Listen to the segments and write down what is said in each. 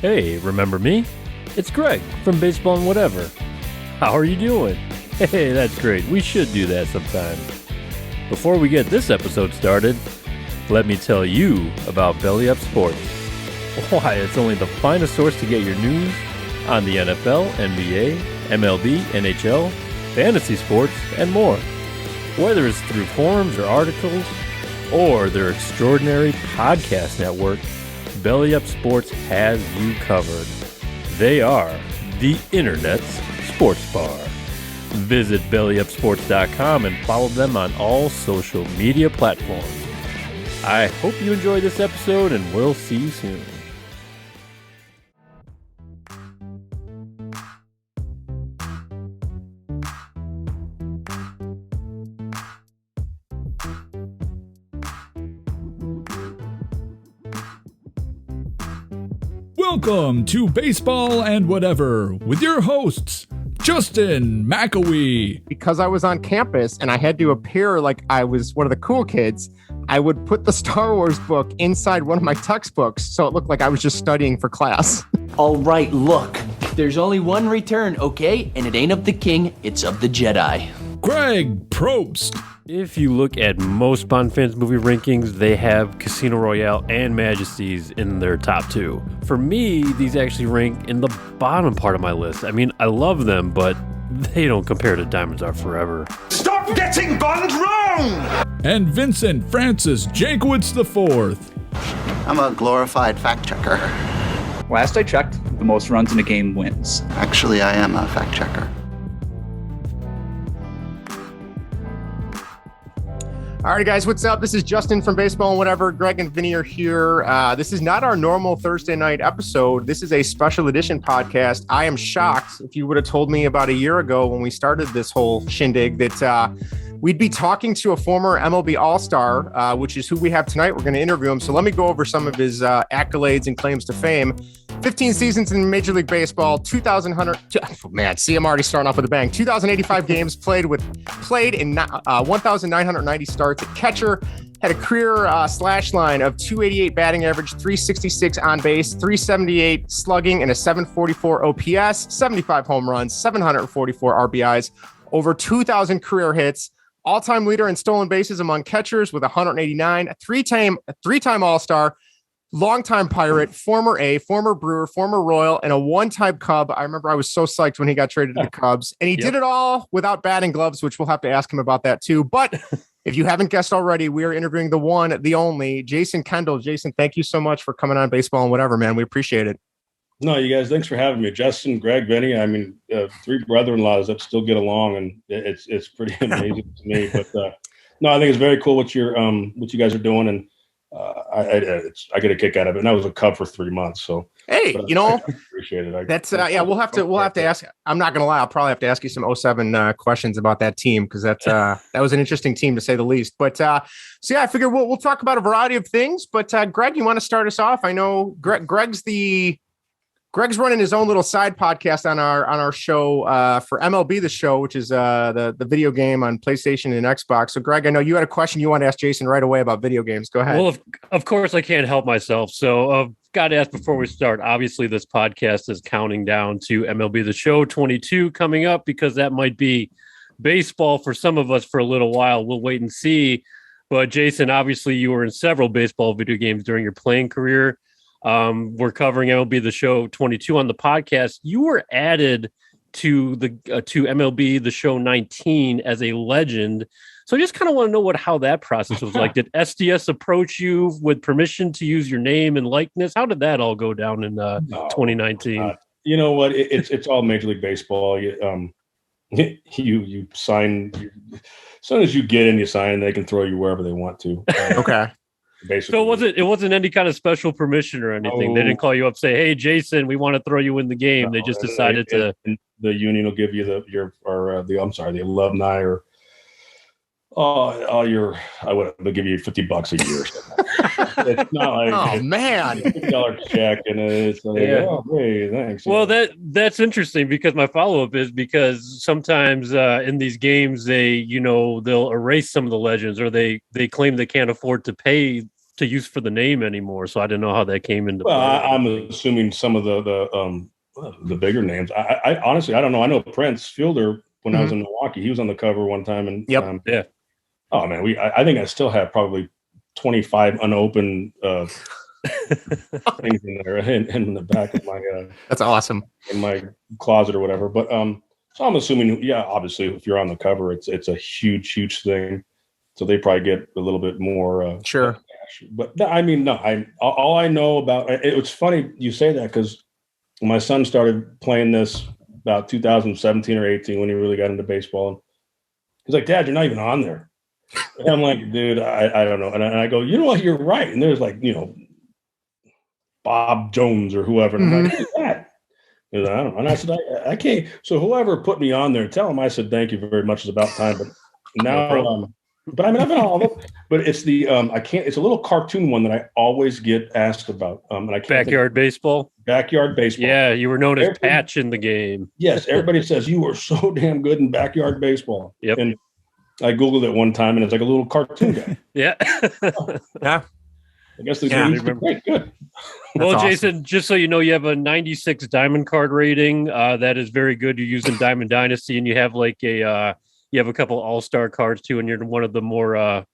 Hey, remember me? It's Greg from Baseball and Whatever. How are you doing? Hey, that's great. We should do that sometime. Before we get this episode started, let me tell you about Belly Up Sports. Why, it's only the finest source to get your news on the NFL, NBA, MLB, NHL, fantasy sports, and more. Whether it's through forums or articles, or their extraordinary podcast network, Belly Up Sports has you covered. They are the Internet's sports bar. Visit bellyupsports.com and follow them on all social media platforms. I hope you enjoy this episode, and we'll see you soon. Welcome to Baseball and Whatever with your hosts, Justin McAwee. Because I was on campus and I had to appear like I was one of the cool kids, I would put the Star Wars book inside one of my textbooks so it looked like I was just studying for class. All right, look, there's only one return, okay? And it ain't of the king, it's of the Jedi. Greg Probst. If you look at most Bond fans movie rankings, they have Casino Royale and Majesties in their top two. For me, these actually rank in the bottom part of my list. I mean, I love them, but they don't compare to Diamonds Are Forever. Stop getting Bond wrong! And Vincent Francis Jankowitz IV. I'm a glorified fact checker. Last I checked, the most runs in a game wins. Actually, I am a fact checker. All right, guys, what's up? This is Justin from Baseball and Whatever. Greg and Vinny are here. This is not our normal Thursday night episode. This is a special edition podcast. I am shocked if you would have told me about a year ago when we started this whole shindig that we'd be talking to a former MLB All-Star, which is who we have tonight. We're going to interview him. So let me go over some of his accolades and claims to fame. 15 seasons in Major League Baseball, 2,000, I'm already starting off with a bang. 2,085 games played in 1,990 starts at catcher, had a career slash line of 288 batting average, 366 on base, 378 slugging, and a 744 OPS, 75 home runs, 744 RBIs, over 2,000 career hits, all-time leader in stolen bases among catchers with 189, a three-time All-Star, longtime Pirate, former A, former Brewer, former Royal, and a one-time Cub. I remember I was so psyched when he got traded to the Cubs. And he did it all without batting gloves, which we'll have to ask him about that too. But if you haven't guessed already, we are interviewing the one, the only, Jason Kendall. Jason, thank you so much for coming on Baseball and Whatever, man. We appreciate it. No, you guys, thanks for having me. Justin, Greg, Vinny, I mean, three brother-in-laws that still get along, and it's pretty amazing to me. But no, I think it's very cool what you guys are doing, and I get a kick out of it. And I was a Cub for 3 months, so hey, I appreciate it. That's we'll have to ask. I'm not gonna lie, I'll probably have to ask you some 07 questions about that team because that was an interesting team to say the least. But I figure we'll talk about a variety of things. But Greg, you want to start us off? I know Greg's running his own little side podcast on our show for MLB The Show, which is the video game on PlayStation and Xbox. So, Greg, I know you had a question you want to ask Jason right away about video games. Go ahead. Well, of course, I can't help myself. So I've got to ask before we start. Obviously, this podcast is counting down to MLB The Show 22 coming up because that might be baseball for some of us for a little while. We'll wait and see. But, Jason, obviously, you were in several baseball video games during your playing career. We're covering MLB The Show 22 on the podcast. You were added to MLB The Show 19 as a legend. So I just kind of want to know how that process was like. Did SDS approach you with permission to use your name and likeness? How did that all go down in 2019? You know what? It's all Major League Baseball. You sign as soon as you get in, you sign. They can throw you wherever they want to. Okay. Basically. So it wasn't any kind of special permission or anything. They didn't call you up, say, "Hey, Jason, we want to throw you in the game." No, they just decided to. The union will give you the alumni or they'll give you $50 a year. It's not like oh man, $50 check and it's like, oh hey, thanks. Well, that's interesting because my follow-up is because sometimes in these games they'll erase some of the legends or they claim they can't afford to pay to use for the name anymore. So I didn't know how that came into Well, play. I'm assuming some of the bigger names. I honestly, I don't know. I know Prince Fielder when I was in Milwaukee. He was on the cover one time, and yeah. Oh man, I think I still have probably 25 unopened things in there in the back of my That's awesome. in my closet or whatever. But so I'm assuming, yeah, obviously if you're on the cover, it's a huge thing. So they probably get a little bit more Sure. cash. But I mean, no, all I know about it. It's funny you say that because my son started playing this about 2017 or 18 when he really got into baseball. And he's like, "Dad, you're not even on there." And I'm like, "Dude, I don't know." And I go, "You know what? You're right." And there's like, Bob Jones or whoever. And I'm like, "Who's that?" And I don't know. And I said, I can't. So whoever put me on there, tell him I said, "Thank you very much. It's about time." But now, but I mean, I've been all of them. But it's the I can't. It's a little cartoon one that I always get asked about. And I can't. Backyard baseball. Backyard baseball. Yeah, you were known as Patch in the game. Yes, everybody says you were so damn good in backyard baseball. Yep. And I Googled it one time, and it's like a little cartoon guy. Yeah. Yeah. I guess they're great. Good. Well, awesome. Jason, just so you know, you have a 96 diamond card rating. That is very good. You're using Diamond Dynasty, and you have you have a couple all-star cards too, and you're one of the more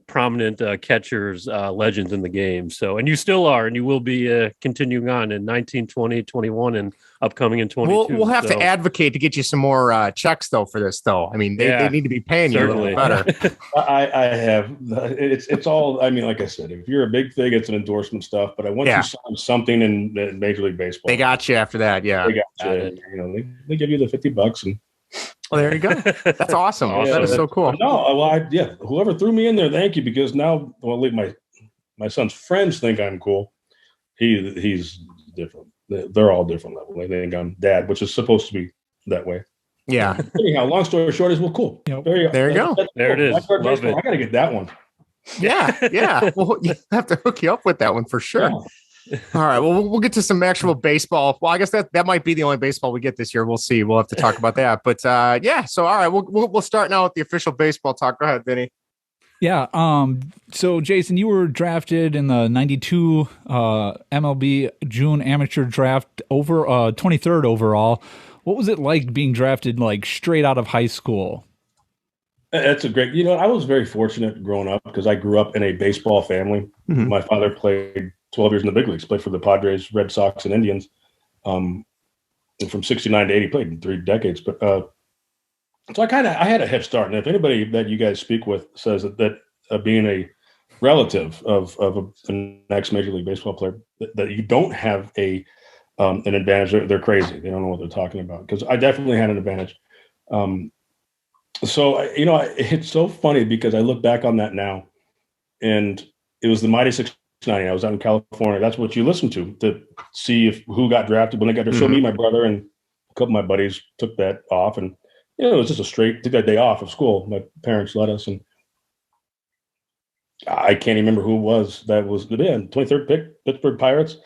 prominent catchers legends in the game. So, and you still are, and you will be continuing on in 19, 20, 21, and upcoming in 22. We'll have to advocate to get you some more checks though for this though. I mean, they need to be paying you a little better. I have it's all. I mean, like I said, if you're a big thing, it's an endorsement stuff. But once you sign something in Major League Baseball, they got you after that. Yeah, they got you. They give you the $50 and. Well, there you go. That's awesome. That is so cool. No, well, whoever threw me in there, thank you, because now, my son's friends think I'm cool. He's different. They're all different level. They think I'm dad, which is supposed to be that way. Yeah. Anyhow, long story short is, well, cool. There you go. There it is. Love it. I got to get that one. Yeah. Well, you have to hook you up with that one for sure. Yeah. All right. Well, we'll get to some actual baseball. Well, I guess that might be the only baseball we get this year. We'll see. We'll have to talk about that. But yeah. So all right, we'll start now with the official baseball talk. Go ahead, Vinny. Yeah. So Jason, you were drafted in the 92 MLB June amateur draft over 23rd overall. What was it like being drafted like straight out of high school? That's a great. I was very fortunate growing up because I grew up in a baseball family. Mm-hmm. My father played 12 years in the big leagues, played for the Padres, Red Sox, and Indians. And from 69 to 80, played in 3 decades. But so I had a head start. And if anybody that you guys speak with says that being a relative of an ex-Major League Baseball player, that you don't have an advantage, they're crazy. They don't know what they're talking about. Because I definitely had an advantage. So, it's so funny because I look back on that now, and it was the Mighty 690. I was out in California. That's what you listen to see who got drafted when they got there. So me, my brother, and a couple of my buddies took that off, and it was just took that day off of school. My parents let us, and I can't even remember who it was that was the 23rd pick, Pittsburgh Pirates,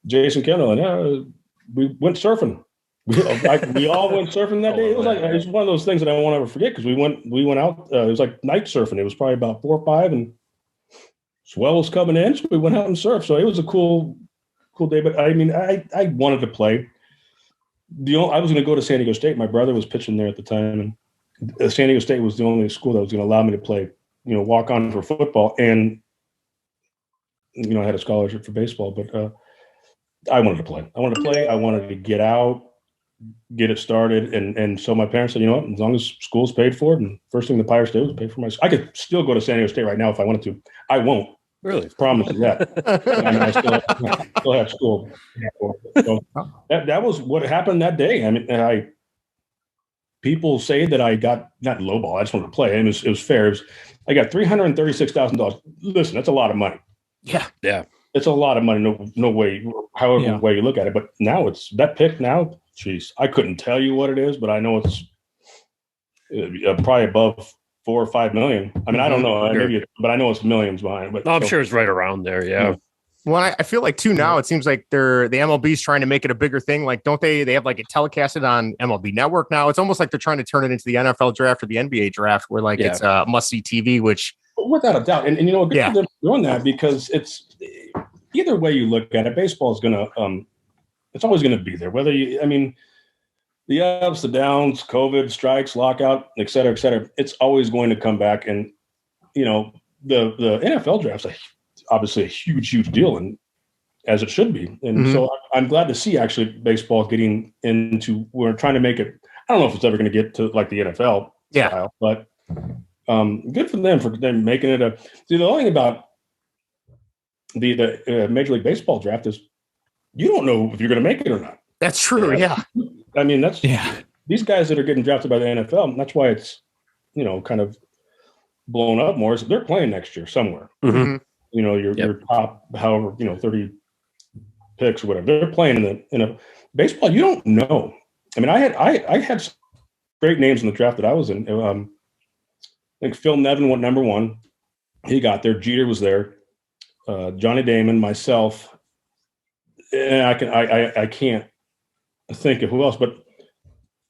Jason Kendall, and we went surfing. We all went surfing that day. It was one of those things that I won't ever forget because we went out. It was like night surfing. It was probably about 4 or 5, and swell was coming in, so we went out and surfed. So it was a cool day. But I mean, I wanted to play. I was going to go to San Diego State. My brother was pitching there at the time, and San Diego State was the only school that was going to allow me to play. Walk on for football, and I had a scholarship for baseball. But I wanted to play. I wanted to get out, get it started, and so my parents said, as long as school's paid for it, and first thing the Pirates did was pay for my. I could still go to San Diego State right now if I wanted to. I won't. Really? Promise you that. I mean, I still have school. So that was what happened that day. I mean, people say that I got not lowball. I just wanted to play, and it was fair. I got $336,000. Listen, that's a lot of money. Yeah. It's a lot of money. No way, however way you look at it. But now it's that pick now. Jeez, I couldn't tell you what it is, but I know it's probably above 4 or 5 million. I mean, I don't know, but I know it's millions behind. But I'm sure it's right around there. Yeah. Well, I feel like too now it seems like the MLB's trying to make it a bigger thing. Like, don't they have like it telecasted on MLB Network now? It's almost like they're trying to turn it into the NFL draft or the NBA draft, where like it's a must see TV. Which Without a doubt. And you know, good for them doing that, because it's either way you look at it, baseball is going to, it's always going to be there. Whether you, I mean, the ups, the downs, COVID, strikes, lockout, et cetera, it's always going to come back. And, you know, the NFL draft's obviously a huge deal, and as it should be. And so I'm glad to see actually baseball getting into, we're trying to make it, I don't know if it's ever going to get to like the NFL style, but good for them making it see, the only thing about the Major League Baseball draft is you don't know if you're going to make it or not. That's true. Yeah. I mean, these guys that are getting drafted by the NFL, that's why it's, you know, kind of blown up more, is they're playing next year somewhere. You know, your top, however, you know, 30 picks or whatever, they're playing in a baseball. You don't know. I mean, I had great names in the draft that I was in. I think Phil Nevin went number 1. He got there. Jeter was there. Johnny Damon, myself, and I can't think of who else, but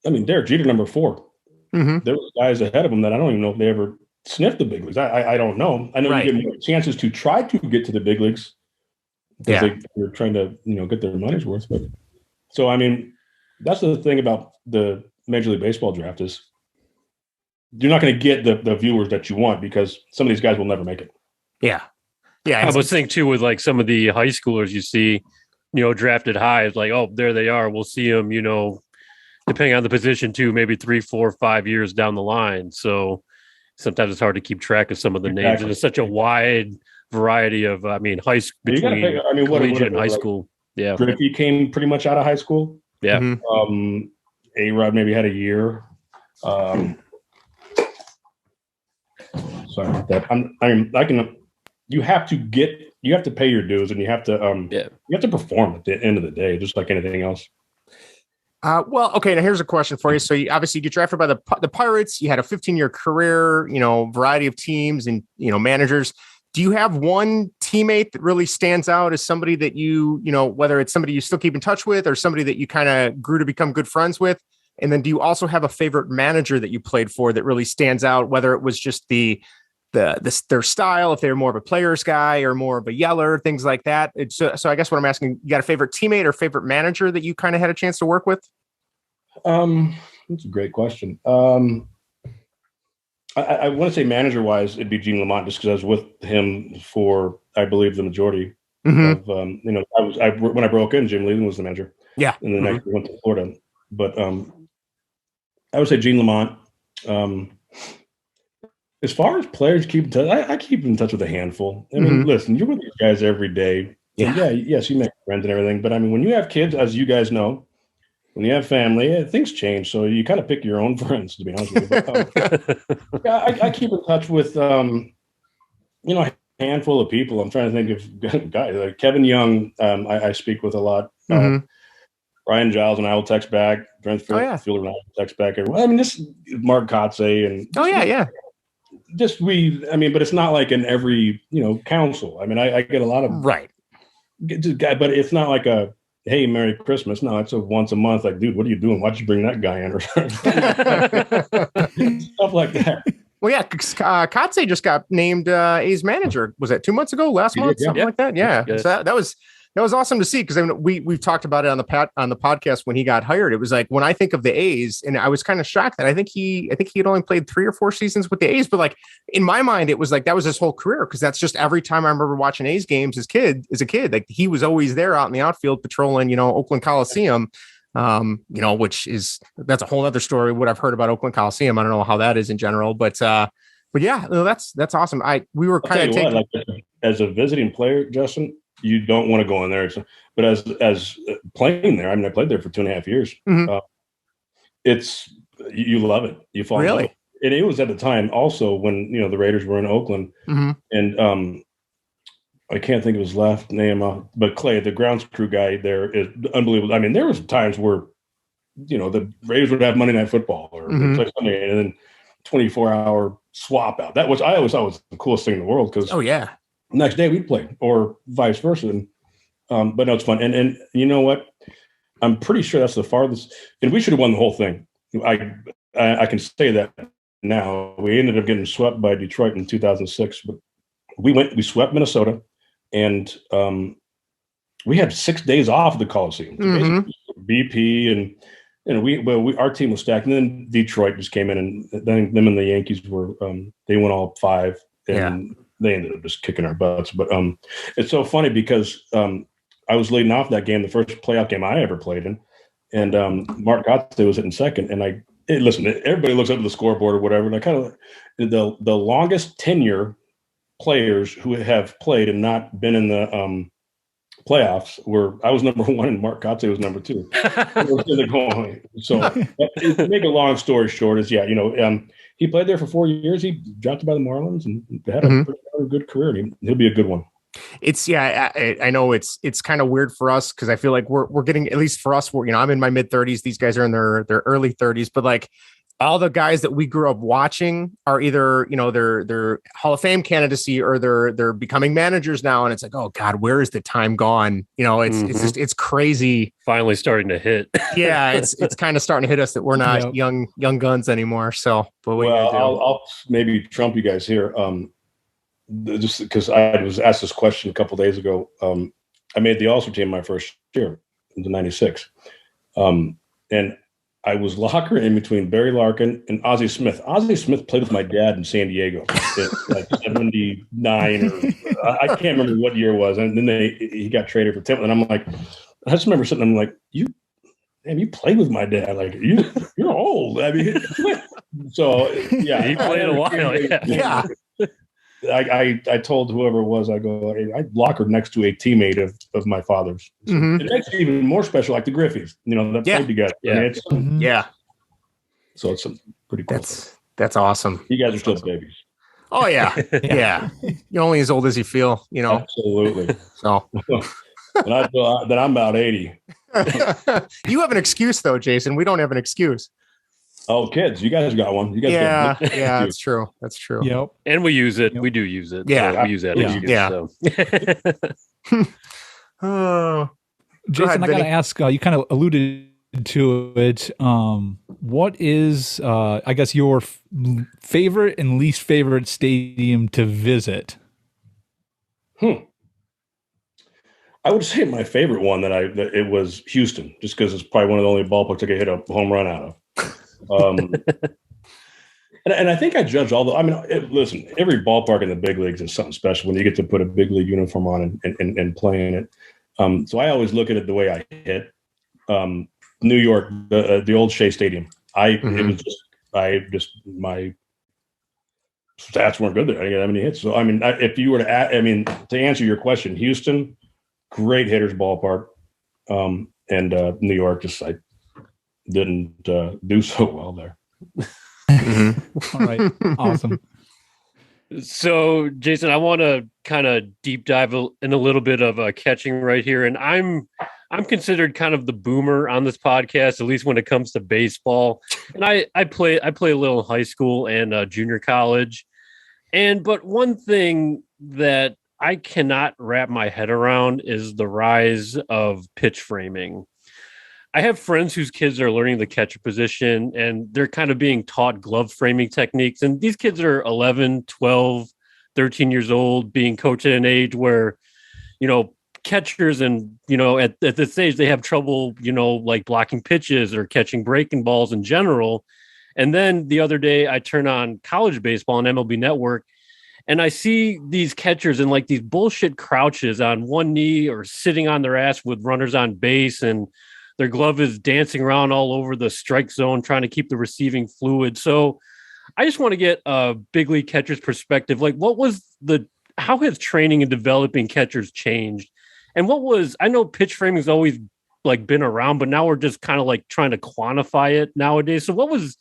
I mean, Derek Jeter, number 4. There were guys ahead of him that I don't even know if they ever sniffed the big leagues. I don't know. I know you get more chances to try to get to the big leagues because they're trying to, you know, get their money's worth. But so, I mean, that's the thing about the Major League Baseball draft is you're not going to get the viewers that you want because some of these guys will never make it. Yeah. I was thinking too with like some of the high schoolers you see, you know, drafted high. It's like, oh, there they are. We'll see them, you know, depending on the position too, maybe 3, 4, 5 years down the line. So sometimes it's hard to keep track of some of the names. And it's such a wide variety of, I mean, between collegiate and high school. Yeah. Griffey came pretty much out of high school. Yeah. A-Rod maybe had a year. Sorry about that. You have to pay your dues, and you have to perform at the end of the day, just like anything else. Well, okay. Now here's a question for you. So you obviously get drafted by the Pirates. You had a 15-year career, you know, variety of teams and, you know, managers. Do you have one teammate that really stands out as somebody that you know, whether it's somebody you still keep in touch with or somebody that you kind of grew to become good friends with? And then do you also have a favorite manager that you played for that really stands out, whether it was just their style, if they're more of a player's guy or more of a yeller, things like that? So I guess what I'm asking, you got a favorite teammate or favorite manager that you kind of had a chance to work with? That's a great question. I want to say manager-wise, it'd be Gene Lamont, just because I was with him for, I believe, the majority of, you know, when I broke in, Jim Leland was the manager. Yeah. And then I went to Florida. But I would say Gene Lamont. As far as players keep in touch, I keep in touch with a handful. I mean, listen, you're with these guys every day. Yes, you make friends and everything. But I mean, when you have kids, as you guys know, when you have family, things change. So you kind of pick your own friends, to be honest with you. But, I keep in touch with, you know, a handful of people. I'm trying to think of guys like Kevin Young. I speak with a lot. Brian Giles and I will text back. Brent Fielder and I will text back. I mean, this Mark Kotze and but it's not like in every, you know, council. I mean, I get a lot of but it's not like a, hey, Merry Christmas. No, it's a once a month. Like, dude, what are you doing? Why'd you bring that guy in? Or stuff like that. Well, yeah, Kotze just got named A's manager. Was that 2 months ago? Last month, something like that. Yeah, so that was awesome to see, because I mean, we've talked about it on the podcast when he got hired. It was like, when I think of the A's, and I was kind of shocked that I think he had only played 3 or 4 seasons with the A's, but like in my mind, it was like that was his whole career, because that's just every time I remember watching A's games as a kid, like he was always there out in the outfield patrolling, you know, Oakland Coliseum. You know, that's a whole other story. What I've heard about Oakland Coliseum, I don't know how that is in general, but yeah, no, that's awesome. We were kind of as a visiting player, Justin, you don't want to go in there. But as playing there, I mean, I played there for 2.5 years. You love it. You fall in love. And it was at the time also when, you know, the Raiders were in Oakland, and I can't think of his last name, but Clay, the grounds crew guy there, is unbelievable. I mean, there was times where, you know, the Raiders would have Monday Night Football or play Sunday, and then 24-hour swap out. I always thought was the coolest thing in the world, because next day we'd play, or vice versa. And, but no, it's fun. And you know what? I'm pretty sure that's the farthest, and we should have won the whole thing. I can say that now. We ended up getting swept by Detroit in 2006, but we swept Minnesota, and we had 6 days off the Coliseum. Basically, BP and our team was stacked, and then Detroit just came in, and then them and the Yankees were they won all 5, and they ended up just kicking our butts. But it's so funny because I was leading off that game, the first playoff game I ever played in, and Mark Gotze was hitting second, and listen, everybody looks up at the scoreboard or whatever, and I kind of the longest tenure players who have played and not been in the playoffs I was number 1 and Mark Gotze was number 2. So to make a long story short is, he played there for 4 years. He drafted by the Marlins and had a pretty good career. He'll be a good one. It's I know it's kind of weird for us because I feel like we're getting, at least for us, I'm in my mid 30s. These guys are in their early 30s, but like all the guys that we grew up watching are either, they're Hall of Fame candidacy or they're becoming managers now. And it's like, oh God, where is the time gone? It's just, it's crazy. Finally starting to hit. Yeah. It's kind of starting to hit us that we're not young guns anymore. So, but I'll maybe trump you guys here. Just because I was asked this question a couple of days ago. I made the All-Star team my first year in '96. And I was locker in between Barry Larkin and Ozzie Smith. Ozzie Smith played with my dad in San Diego, like 79 or I can't remember what year it was. And then he got traded for Tim. And I'm like, I just remember sitting, I'm like, you played with my dad. Like you're old. I mean, so yeah, he played a while. Yeah. I told whoever it was, I go, I locker next to a teammate of my father's. So it makes it even more special, like the Griffies, that played together. Yeah. So it's pretty cool. That's awesome. You guys are still babies. Oh yeah. Yeah. You're only as old as you feel, Absolutely. So and I feel that I'm about 80. You have an excuse though, Jason. We don't have an excuse. Oh, kids, you guys got one. You guys yeah, that's true. That's true. Yep. And we use it. Yep. We do use it. Yeah. So we use that. Jason, I got to ask, you kind of alluded to it. What is, I guess, your favorite and least favorite stadium to visit? I would say my favorite one that it was Houston, just because it's probably one of the only ballparks I could hit a home run out of. And I think I judge listen, every ballpark in the big leagues is something special when you get to put a big league uniform on and play in it. So I always look at it the way I hit. New York, the old Shea Stadium. It was my stats weren't good there. I didn't have any hits. So if you were to answer your question, Houston, great hitters ballpark, and New York I didn't do so well there. All right, awesome. So, Jason, I want to kind of deep dive in a little bit of catching right here, and I'm considered kind of the boomer on this podcast, at least when it comes to baseball. And I play a little in high school and junior college, but one thing that I cannot wrap my head around is the rise of pitch framing. I have friends whose kids are learning the catcher position and they're kind of being taught glove framing techniques. And these kids are 11, 12, 13 years old, being coached at an age where, catchers and, at this age, they have trouble, like blocking pitches or catching breaking balls in general. And then the other day I turn on college baseball on MLB Network and I see these catchers in like these bullshit crouches on one knee or sitting on their ass with runners on base, and their glove is dancing around all over the strike zone, trying to keep the receiving fluid. So I just want to get a big league catcher's perspective. Like, how has training and developing catchers changed? And I know pitch framing has always like been around, but now we're just kind of like trying to quantify it nowadays. So what was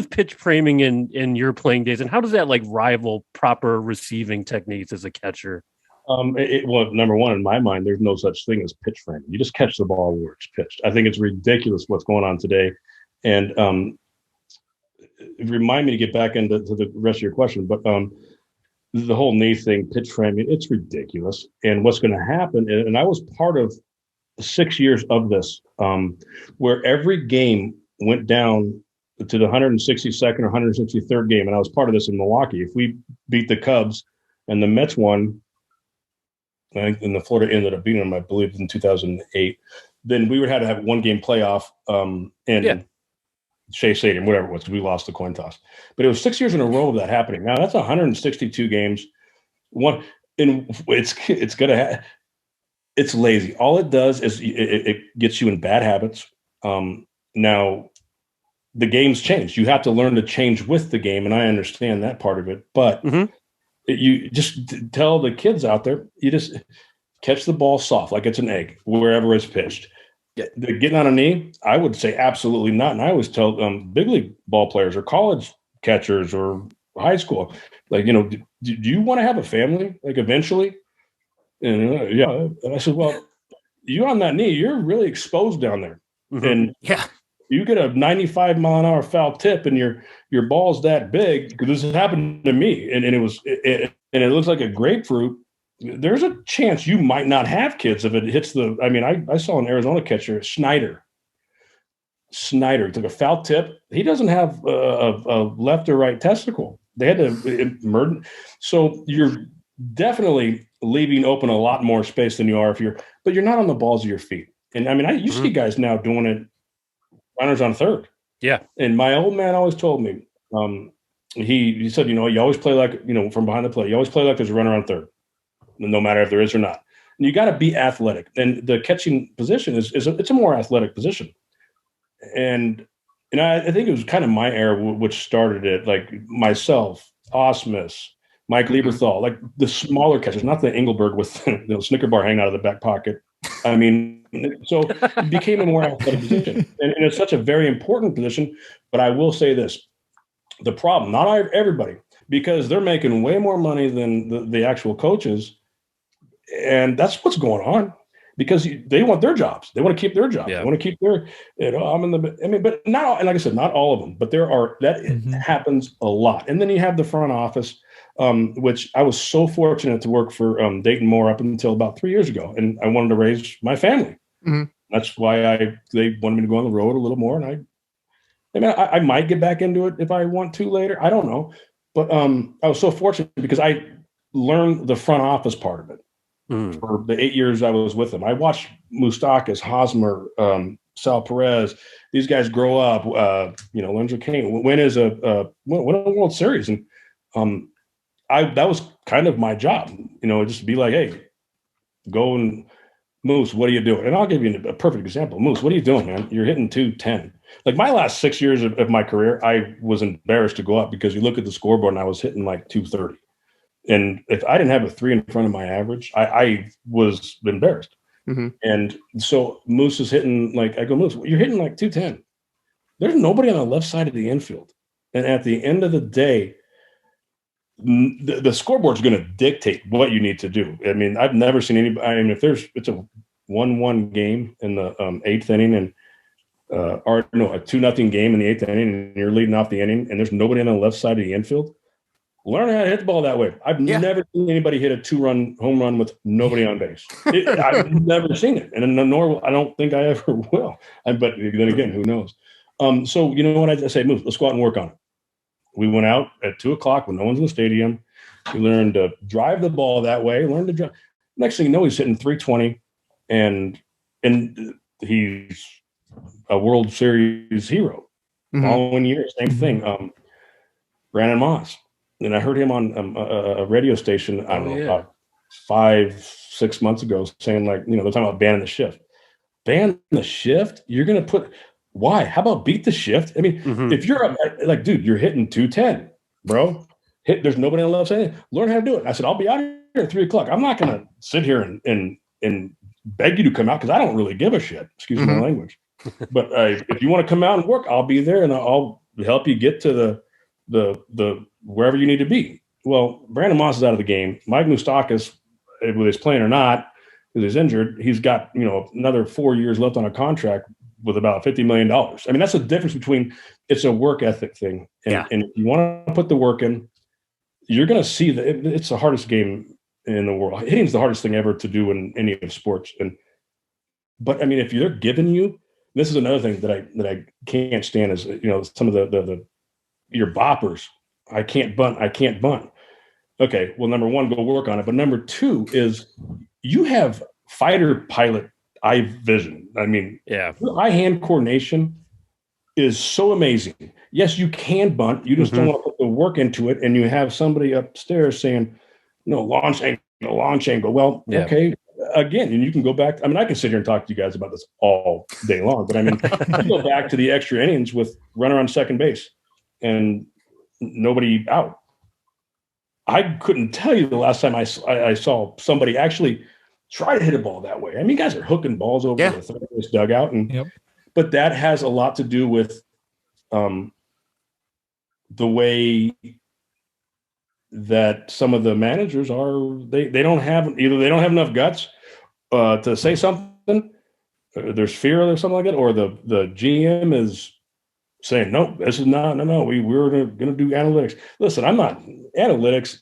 pitch framing in your playing days, and how does that like rival proper receiving techniques as a catcher? Number one, in my mind, there's no such thing as pitch framing. You just catch the ball where it's pitched. I think it's ridiculous what's going on today. And remind me to get back into the rest of your question, but the whole knee thing, pitch framing, it's ridiculous. And what's going to happen, and I was part of 6 years of this, where every game went down to the 162nd or 163rd game, and I was part of this in Milwaukee. If we beat the Cubs and the Mets won, and the Florida ended up beating them, I believe, in 2008, then we would have to have one game playoff in Shea Stadium, whatever it was, because we lost the coin toss. But it was 6 years in a row of that happening. Now that's 162 games. It's gonna it's lazy. All it does is it gets you in bad habits. Now the game's changed. You have to learn to change with the game, and I understand that part of it. But you just tell the kids out there, you just catch the ball soft, like it's an egg, wherever it's pitched. Getting on a knee, I would say absolutely not. And I always tell big league ball players or college catchers or high school, like, do you want to have a family, like eventually? And and I said, well, you on that knee, you're really exposed down there. And you get a 95-mile-an-hour foul tip and your ball's that big, because this has happened to me, and it looks like a grapefruit. There's a chance you might not have kids if it hits the. I mean, I saw an Arizona catcher, Snyder, took a foul tip. He doesn't have a left or right testicle. They had to merge. So you're definitely leaving open a lot more space than you are but you're not on the balls of your feet. And I mean, you see guys now doing it, runners on third. Yeah. And my old man always told me, he said, you always play like, from behind the plate, you always play like there's a runner on third, no matter if there is or not. And you got to be athletic. And the catching position it's a more athletic position. And I think it was kind of my era which started it, like myself, Osmus, Mike Lieberthal, like the smaller catchers, not the Engelberg with the Snicker bar hanging out of the back pocket. I mean, so it became a more athletic position. And it's such a very important position. But I will say this, the problem, not everybody, because they're making way more money than the actual coaches. And that's what's going on, because they want their jobs. They want to keep their jobs. Yeah. They want to keep their, but not, and like I said, not all of them, but that happens a lot. And then you have the front office, which I was so fortunate to work for Dayton Moore up until about 3 years ago. And I wanted to raise my family. That's why they wanted me to go on the road a little more. And I might get back into it if I want to later. I don't know. But I was so fortunate because I learned the front office part of it. For the 8 years I was with them. I watched Moustakas, Hosmer, Sal Perez, these guys grow up, Lorenzo Kane, win a World Series. And that was kind of my job, just to be like, hey, go and Moose, what are you doing? And I'll give you a perfect example. Moose, what are you doing, man? You're hitting 210. Like my last 6 years of my career, I was embarrassed to go up because you look at the scoreboard and I was hitting like 230. And if I didn't have a 3 in front of my average, I was embarrassed. And so Moose is hitting, like, I go, Moose, you're hitting like 210. There's nobody on the left side of the infield. And at the end of the day, the scoreboard's going to dictate what you need to do. I mean, I've never seen anybody. I mean, if it's a 1-1 game in the 8th inning and a 2-0 game in the 8th inning, and you're leading off the inning, and there's nobody on the left side of the infield, learn how to hit the ball that way. I've never seen anybody hit a 2-run home run with nobody on base. I've never seen it, and nor I don't think I ever will. But then again, who knows? So you know what I say? Move. Let's go out and work on it. We went out at 2:00 when no one's in the stadium. We learned to drive the ball that way. Learned to drive. Next thing you know, he's hitting 320, and he's a World Series hero. Following year, same thing. Brandon Moss. And I heard him on a radio station, I don't know, about 5-6 months ago, saying, like, they're talking about banning the shift. Ban the shift? You're going to put – why? How about beat the shift? I mean, if you're like, dude, you're hitting 210, bro. There's nobody on the left side. Learn how to do it. And I said, I'll be out here at 3:00. I'm not going to sit here and beg you to come out because I don't really give a shit. Excuse my language. But if you want to come out and work, I'll be there and I'll help you get to the wherever you need to be. Well, Brandon Moss is out of the game. Mike Moustakas, whether he's playing or not, because he's injured, he's got another 4 years left on a contract with about $50 million. I mean, that's the difference between it's a work ethic thing. And if you want to put the work in, you're going to see that it's the hardest game in the world. Hitting is the hardest thing ever to do in any of sports. But I mean, if they're giving you This is another thing that I can't stand is, some of the your boppers. I can't bunt. Okay, well, number one, go work on it. But number two is you have fighter pilot eye vision. I mean, your eye-hand coordination is so amazing. Yes, you can bunt. You just don't want to put the work into it. And you have somebody upstairs saying, no, launch angle. Well, okay. Again, and you can go back. I mean, I can sit here and talk to you guys about this all day long. But I mean, you go back to the extra innings with runner on second base and nobody out. I couldn't tell you the last time I saw somebody actually try to hit a ball that way. I mean, guys are hooking balls over the third base dugout, but that has a lot to do with the way that some of the managers are. They don't have enough guts to say something. There's fear or something like that, or the GM is saying, no, this is not, no, we're going to do analytics. Listen, I'm not analytics.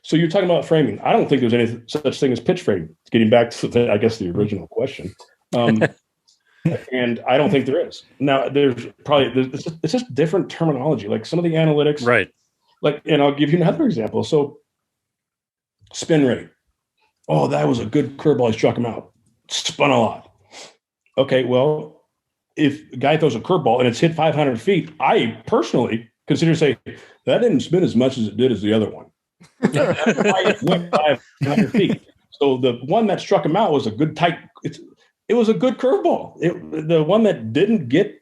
So you're talking about framing. I don't think there's any such thing as pitch framing. Getting back to, the original question. And I don't think there is. Now, it's just different terminology. Like some of the analytics. Right. Like, and I'll give you another example. So spin rate. Oh, that was a good curveball. He struck him out. Spun a lot. Okay, well, if a guy throws a curveball and it's hit 500 feet, I personally consider say that didn't spin as much as it did as the other one. It went 500 feet. So the one that struck him out was a good tight. It was a good curveball. The one that didn't get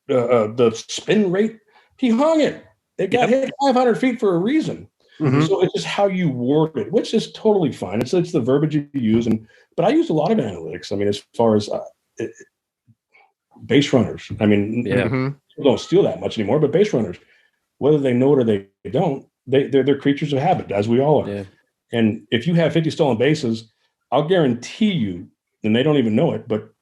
the spin rate, he hung it. It got hit 500 feet for a reason. So it's just how you word it, which is totally fine. It's the verbiage you use, but I use a lot of analytics. I mean, as far as base runners. I mean, people don't steal that much anymore, but base runners, whether they know it or they don't, they're creatures of habit, as we all are. Yeah. And if you have 50 stolen bases, I'll guarantee you, and they don't even know it, but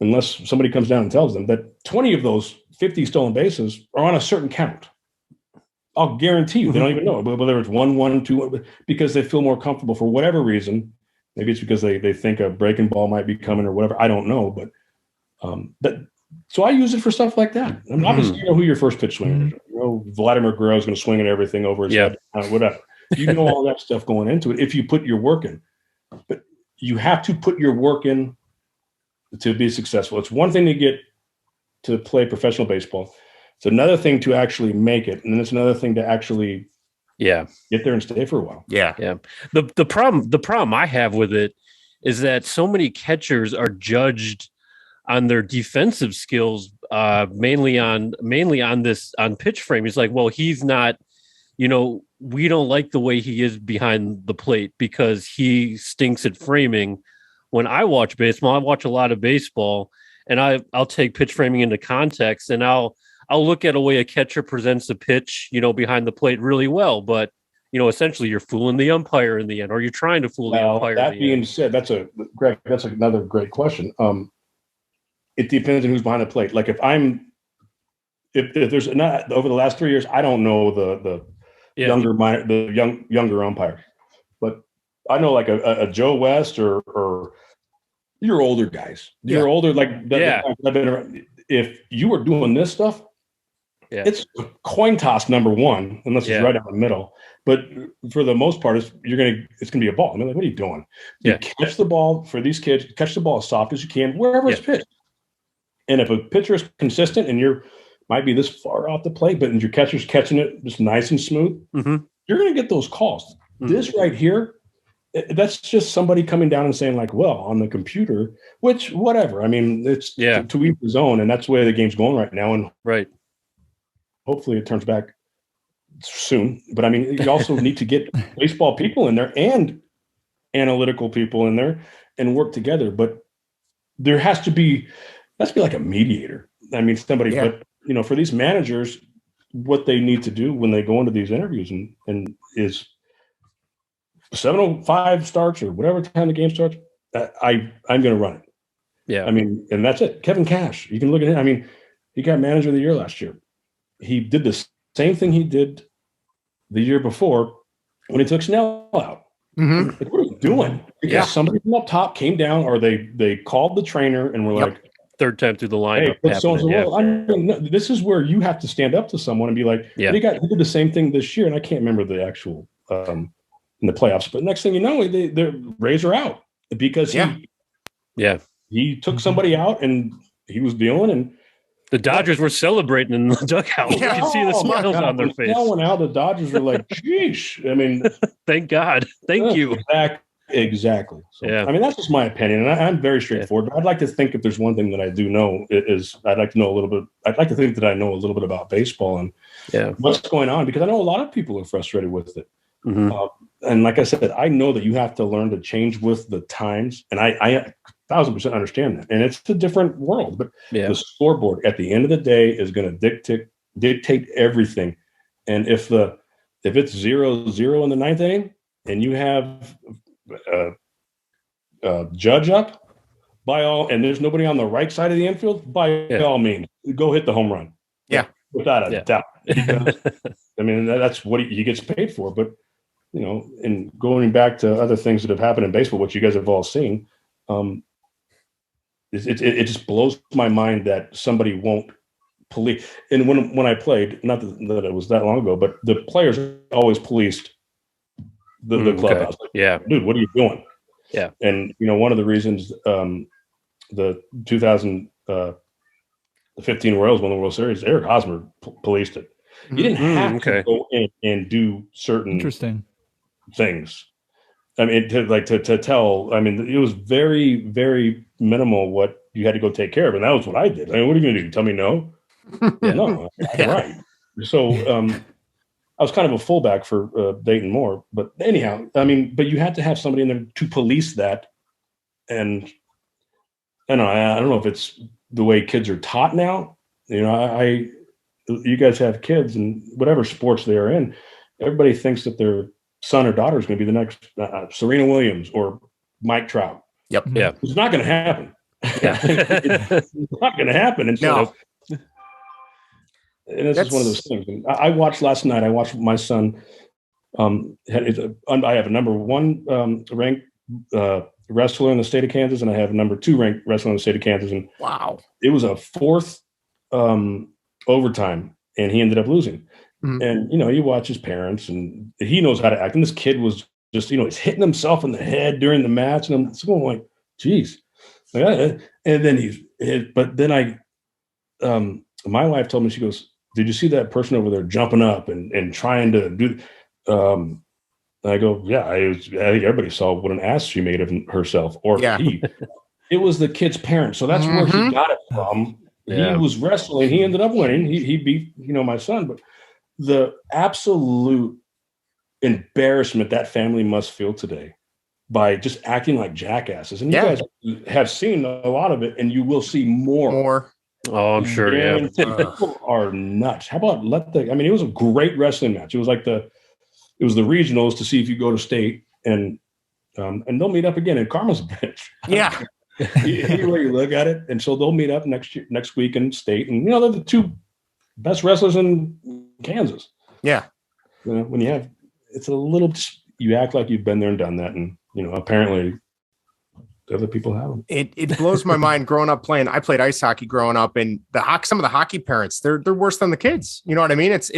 unless somebody comes down and tells them that 20 of those 50 stolen bases are on a certain count. I'll guarantee you, they don't even know it, whether it's 1, 1, 2, because they feel more comfortable for whatever reason. Maybe it's because they think a breaking ball might be coming or whatever. I don't know, but so I use it for stuff like that. I mean, obviously, you know who your first pitch swinger is. You know, Vladimir Guerrero is going to swing at everything over his head, whatever. You know all that stuff going into it if you put your work in. But you have to put your work in to be successful. It's one thing to get to play professional baseball. It's another thing to actually make it, and then it's another thing to actually get there and stay for a while. Yeah. The problem I have with it is that so many catchers are judged on their defensive skills, mainly on pitch frame. He's like, well, he's not, we don't like the way he is behind the plate because he stinks at framing. When I watch baseball, I watch a lot of baseball, and I'll take pitch framing into context, and I'll look at a way a catcher presents a pitch, behind the plate really well, but essentially you're fooling the umpire in the end, or you're trying to fool the umpire. That being said, that's another great question. It depends on who's behind the plate. Like if there's not over the last 3 years, I don't know the younger umpire, but I know like a Joe West or your older guys. You're older, like that. I've been around. If you were doing this stuff, it's a coin toss number one, unless it's right down the middle. But for the most part, it's gonna be a ball. I mean, like, what are you doing? You catch the ball for these kids. Catch the ball as soft as you can, wherever it's pitched. And if a pitcher is consistent and might be this far off the plate, but your catcher's catching it just nice and smooth, you're going to get those calls. This right here, that's just somebody coming down and saying like, well, on the computer, which whatever. I mean, it's to each his own, and that's the way the game's going right now. And hopefully it turns back soon. But I mean, you also need to get baseball people in there and analytical people in there and work together. But there has to be like a mediator. I mean, somebody, but for these managers, what they need to do when they go into these interviews and is 7:05 starts or whatever time the game starts, I'm going to run it. Yeah. I mean, and that's it. Kevin Cash, you can look at him. I mean, he got manager of the year last year. He did the same thing he did the year before when he took Snell out. Like, what are you doing? Because somebody from up top came down, or they called the trainer and were like, third time through the lineup. Hey, I mean, this is where you have to stand up to someone and be like, yeah, he did the same thing this year, and I can't remember the actual in the playoffs, but next thing you know, the Rays are out because he took somebody out and he was dealing, and the Dodgers were celebrating in the dugout. You can see the smiles on their face. When out, the Dodgers were like, "Sheesh!" I mean, thank God, thank you. Exactly. So, I mean, that's just my opinion, and I'm very straightforward. But I'd like to think if there's one thing that I do know is I'd like to know a little bit. I'd like to think that I know a little bit about baseball and what's going on, because I know a lot of people are frustrated with it. And like I said, I know that you have to learn to change with the times, and I 1,000% understand that. And it's a different world, but the scoreboard at the end of the day is going to dictate everything. And if it's 0-0 in the ninth inning, and you have Judge up, and there's nobody on the right side of the infield, by all means, go hit the home run. Yeah, without a doubt. Because I mean, that's what he gets paid for. But you know, and going back to other things that have happened in baseball, which you guys have all seen, it just blows my mind that somebody won't police. And when I played, not that it was that long ago, but the players always policed the clubhouse. Okay. Yeah, dude, what are you doing? Yeah, and you know, one of the reasons the 2015 Royals won the World Series, Eric Hosmer policed it. You didn't have to go in and do certain things. I mean, to tell. I mean, it was very, very minimal what you had to go take care of, and that was what I did. I mean, what are you going to do? Tell me no? No, right. So I was kind of a fullback for Dayton Moore, but anyhow, I mean, but you had to have somebody in there to police that, and I don't know if it's the way kids are taught now. You know, you guys have kids, and whatever sports they are in, everybody thinks that their son or daughter is going to be the next Serena Williams or Mike Trout. Yep. Yeah. It's not going to happen. Yeah. It's not going to happen. And so, and this is one of those things. And I watched last night. I watched my son. I have a number 1 ranked wrestler in the state of Kansas, and I have a number 2 ranked wrestler in the state of Kansas. And wow, it was a 4th overtime, and he ended up losing. And, you know, you watch his parents, and he knows how to act. And this kid was just, you know, he's hitting himself in the head during the match. And I'm going like, geez. And then but then my wife told me, she goes, did you see that person over there jumping up and trying to do, I go, yeah, I think everybody saw what an ass she made of herself, or it was the kid's parents. So that's where he got it from. Yeah. He was wrestling. He ended up winning. He beat, you know, my son, but the absolute embarrassment that family must feel today by just acting like jackasses. And you guys have seen a lot of it, and you will see more. Oh, I'm sure. Yeah. People are nuts. How about it was a great wrestling match. It was like it was the regionals to see if you go to state, and they'll meet up again. And Karma's a bitch. Yeah. Either way you look at it. And so they'll meet up next week in state. And, you know, they're the 2 best wrestlers in Kansas. Yeah. You know, when you have, it's a little, you act like you've been there and done that. And, you know, apparently other people have them. It blows my mind growing up playing. I played ice hockey growing up, and some of the hockey parents, they're worse than the kids. You know what I mean? It's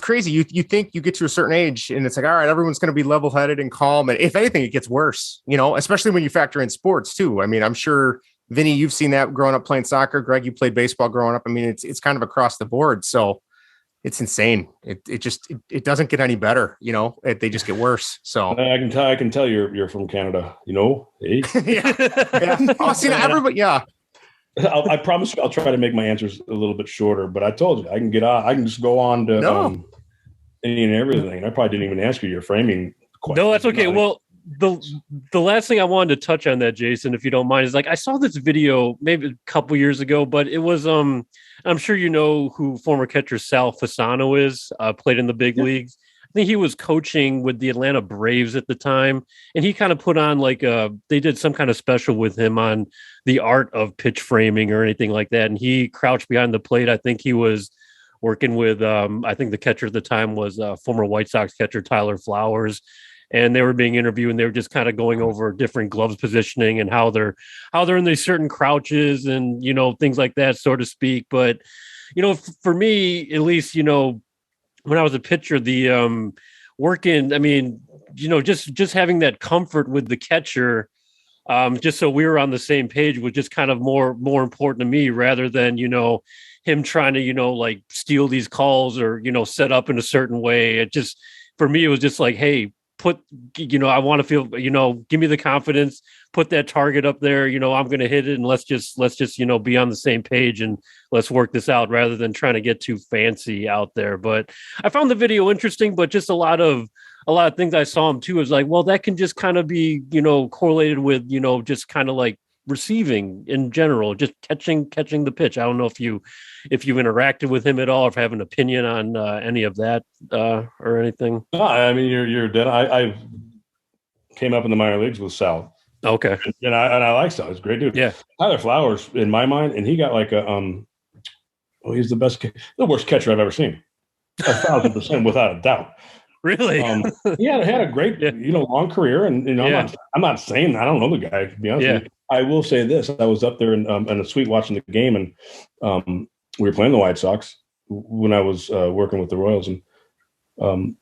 crazy. You think you get to a certain age, and it's like, all right, everyone's going to be level-headed and calm. And if anything, it gets worse, you know, especially when you factor in sports too. I mean, I'm sure, Vinny, you've seen that growing up playing soccer. Greg, you played baseball growing up. I mean, it's kind of across the board. So it's insane. It doesn't get any better, you know, they just get worse. So I can tell you're from Canada, you know, hey. yeah. Oh, see, everybody. Yeah. I promise you, I'll try to make my answers a little bit shorter, but I told you I can just go on to any and everything. I probably didn't even ask you your framing question. No, that's okay. Well, the last thing I wanted to touch on that, Jason, if you don't mind, is like I saw this video maybe a couple years ago, but it was I'm sure you know who former catcher Sal Fasano is, played in the big leagues. I think he was coaching with the Atlanta Braves at the time, and he kind of put on they did some kind of special with him on the art of pitch framing or anything like that. And he crouched behind the plate. I think he was working with, I think the catcher at the time was former White Sox catcher Tyler Flowers. and they were being interviewed, and they were just kind of going over different gloves positioning and how they're in these certain crouches and, things like that, so to speak. But, for me, at least, when I was a pitcher, the working, I mean, just having that comfort with the catcher, just so we were on the same page, was just kind of more important to me, rather than, him trying to, like steal these calls or, set up in a certain way. It just, for me, it was just like, hey, I want to feel, give me the confidence, put that target up there, I'm going to hit it, and let's just, be on the same page and let's work this out, rather than trying to get too fancy out there. But I found the video interesting, but just a lot of things I saw him too is like, well, that can just kind of be, correlated with, just kind of like receiving in general, just catching the pitch. I don't know if you interacted with him at all, or if you have an opinion on any of that or anything. No, I mean, you're dead. I came up in the minor leagues with Sal. Okay. And I like Sal. He's a great dude. Yeah. Tyler Flowers, in my mind, and he got like he's the worst catcher I've ever seen. 1,000% without a doubt. Really? He had a great, long career, and I'm not saying I don't know the guy, to be honest with you. I will say this: I was up there in the suite watching the game, and we were playing the White Sox when I was working with the Royals, and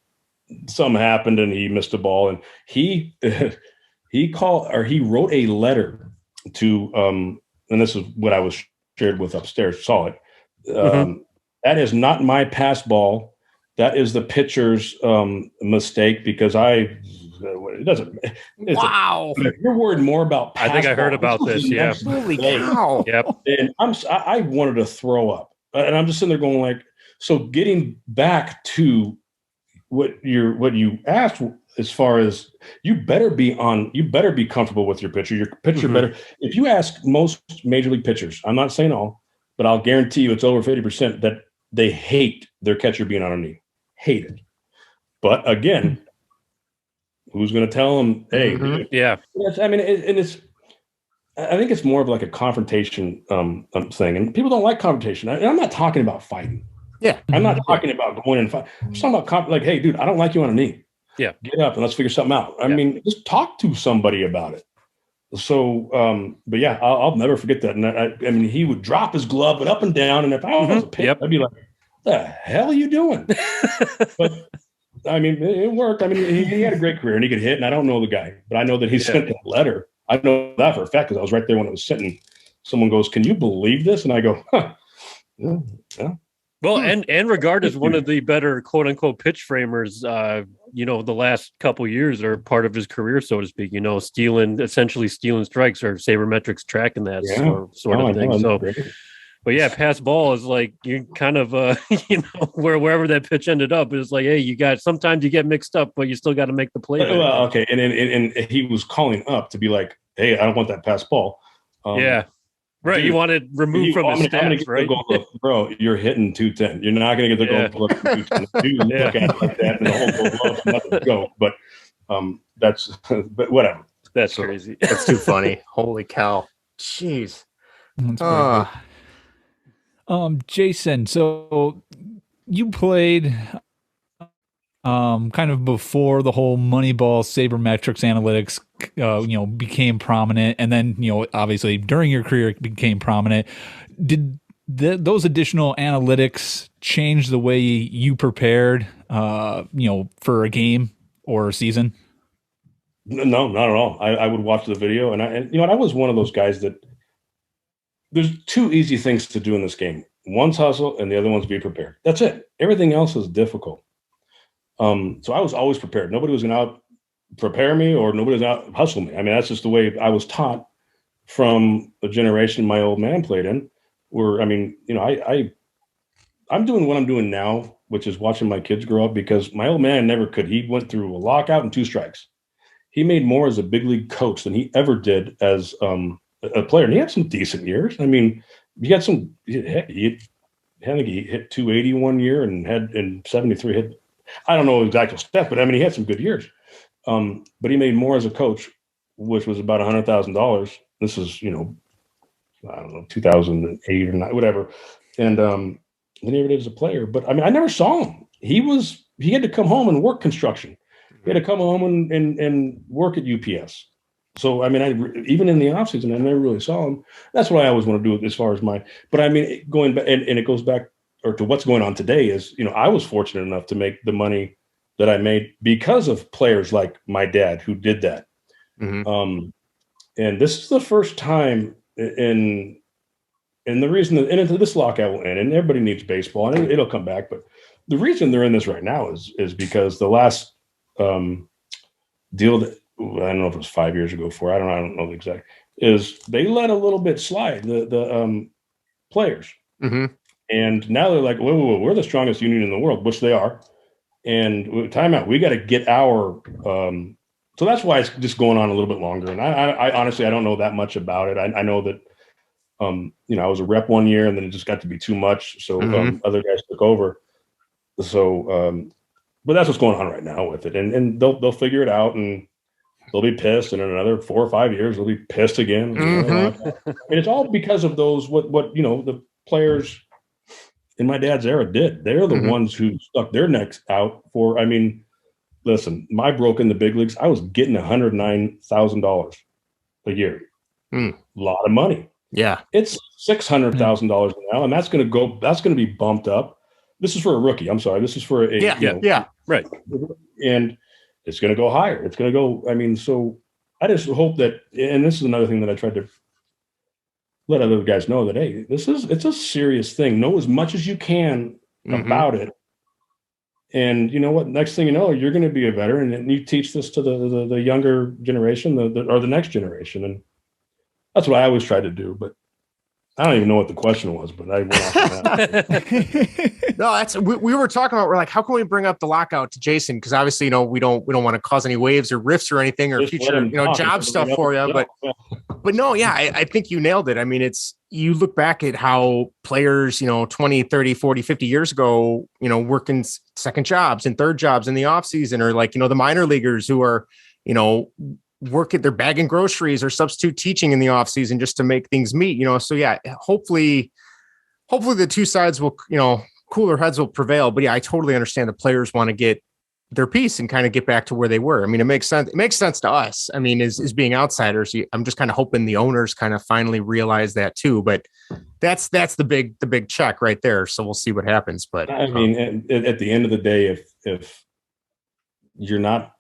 something happened, and he missed a ball, and he he wrote a letter to, and this is what I was shared with upstairs. Saw it. That is not my pass ball. That is the pitcher's mistake, because it doesn't. Wow. You're worried more about pass I think I heard about this. Yeah. Holy cow. Yep. And I wanted to throw up. And I'm just sitting there going like, so getting back to what you asked, as far as you better be comfortable with your pitcher. Your pitcher better. If you ask most major league pitchers, I'm not saying all, but I'll guarantee you it's over 50% that they hate their catcher being on a knee. Hate it. But again, who's going to tell them, hey, dude? Yeah. I mean, I think it's more of like a confrontation thing. And people don't like confrontation. I'm not talking about fighting. Yeah. I'm not talking about going and fight. I'm talking about like, hey, dude, I don't like you on a knee. Yeah. Get up and let's figure something out. I mean, just talk to somebody about it. So, but yeah, I'll never forget that. And I mean, he would drop his glove and up and down. And if I was a pitcher, I'd be like, what the hell are you doing? But I mean, it worked. I mean, he had a great career and he could hit, and I don't know the guy, but I know that he sent a letter. I know that for a fact, because I was right there when it was sent. And someone goes, can you believe this? And I go, huh. Yeah. Well, and Regard is one of the better quote unquote pitch framers, the last couple years, or part of his career, so to speak, essentially stealing strikes, or sabermetrics tracking that sort of thing. So, but yeah, pass ball is like, you kind of, wherever that pitch ended up, it's like, hey, sometimes you get mixed up, but you still got to make the play. Well, okay. And he was calling up to be like, hey, I don't want that pass ball. Yeah. Right, dude, you want it removed from his stats, right? Bro, you're hitting 210. You're not going to get the goal from 210. Dude, look at it like that, and the whole goal nothing to go. But but whatever. That's crazy. That's too funny. Holy cow! Jeez. Jason, so you played kind of before the whole Moneyball sabermetrics analytics became prominent, and then obviously during your career it became prominent. Did those additional analytics change the way you prepared for a game or a season? No, not at all. I would watch the video, and I was one of those guys that there's two easy things to do in this game. One's hustle and the other one's be prepared. That's it. Everything else is difficult. So I was always prepared. Nobody was going to out prepare me, or nobody was out hustle me. I mean, that's just the way I was taught from the generation my old man played in. Where, I mean, I'm doing what I'm doing now, which is watching my kids grow up, because my old man never could. He went through a lockout and 2 strikes. He made more as a big league coach than he ever did as a player. And he had some decent years. I mean, he had some, I think he hit 280 one year and had in 73 hit. I don't know exact stats, but I mean, he had some good years. But he made more as a coach, which was about $100,000. This is, I don't know, 2008 or 9, whatever. And then he ever did as a player. But I mean, I never saw him. He had to come home and work construction. He had to come home and work at UPS. So, I mean, even in the off season, I never really saw him. That's what I always want to do as far as but I mean, going back, and it goes back or to what's going on today is, I was fortunate enough to make the money that I made because of players like my dad who did that. Mm-hmm. And this is the first time and the reason that, and this lockout will end, and everybody needs baseball, and it'll come back. But the reason they're in this right now is because the last deal that, I don't know if it was 5 years ago, I don't know the exact, is they let a little bit slide the players. Mm-hmm. And now they're like, whoa, we're the strongest union in the world, which they are. And timeout, we got to get our so that's why it's just going on a little bit longer. And I honestly, I don't know that much about it. I know that, I was a rep 1 year and then it just got to be too much. So other guys took over. So, but that's what's going on right now with it. And they'll figure it out and they'll be pissed. And in another 4 or 5 years, they'll be pissed again. Mm-hmm. And it's all because of those, what the players in my dad's era did. They're the ones who stuck their necks out for, I mean, listen, my broke in the big leagues, I was getting $109,000 a year. A lot of money. Yeah. It's $600,000 now, and that's going to be bumped up. This is for a rookie. I'm sorry. This is for right. And it's going to go higher. It's going to go, I mean, so I just hope that, and this is another thing that I tried to let other guys know that, hey, it's a serious thing. Know as much as you can about it. And you know what? Next thing you know, you're going to be a veteran, and you teach this to the younger generation, or the next generation. And that's what I always try to do. But I don't even know what the question was, but I went off on that. No, we were talking about. We're like, how can we bring up the lockout to Jason? Because obviously, we don't want to cause any waves or rifts or anything or future, job stuff for you. But no, yeah, I think you nailed it. I mean, you look back at how players, 20, 30, 40, 50 years ago, working second jobs and third jobs in the off season, or like, the minor leaguers who are, they're bagging groceries or substitute teaching in the off season just to make things meet, so yeah, hopefully the two sides will, cooler heads will prevail. But yeah, I totally understand the players want to get their piece and kind of get back to where they were. I mean, it makes sense. It makes sense to us. I mean, as being outsiders, I'm just kind of hoping the owners kind of finally realize that too. But that's the big check right there. So we'll see what happens. But I mean, at the end of the day, if you're not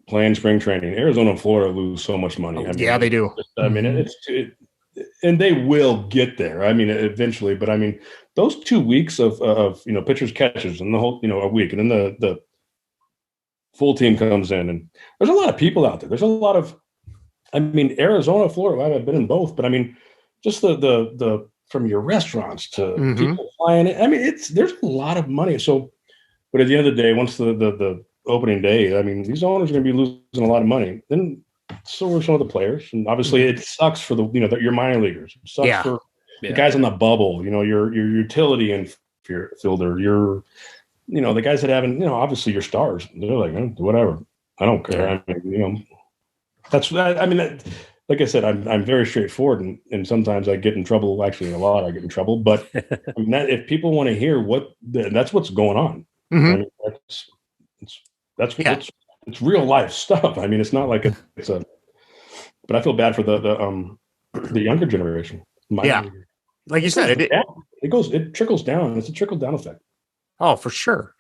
playing spring training, Arizona and Florida lose so much money. I mean, yeah, they do. I mean, and they will get there. I mean, eventually. But I mean, those 2 weeks of pitchers, catchers, and the whole a week, and then the full team comes in, and there's a lot of people out there. There's a lot of, I mean, Arizona, Florida. I've been in both, but I mean, just the from your restaurants to people flying in. I mean, there's a lot of money. So, but at the end of the day, once the opening day, I mean, these owners are going to be losing a lot of money. Then so are some of the players, and obviously it sucks for your minor leaguers. It sucks for the guys on the bubble. Your utility infielder, your the guys that haven't, obviously your stars. They're like, whatever, I don't care. I mean, that's. I mean, like I said, I'm very straightforward, and sometimes I get in trouble. Actually, a lot I get in trouble. But I mean, if people want to hear that's what's going on. I mean, it's real life stuff. I mean, it's not like it's a. But I feel bad for the younger generation. Like you said, it trickles down. It's a trickle down effect. Oh, for sure.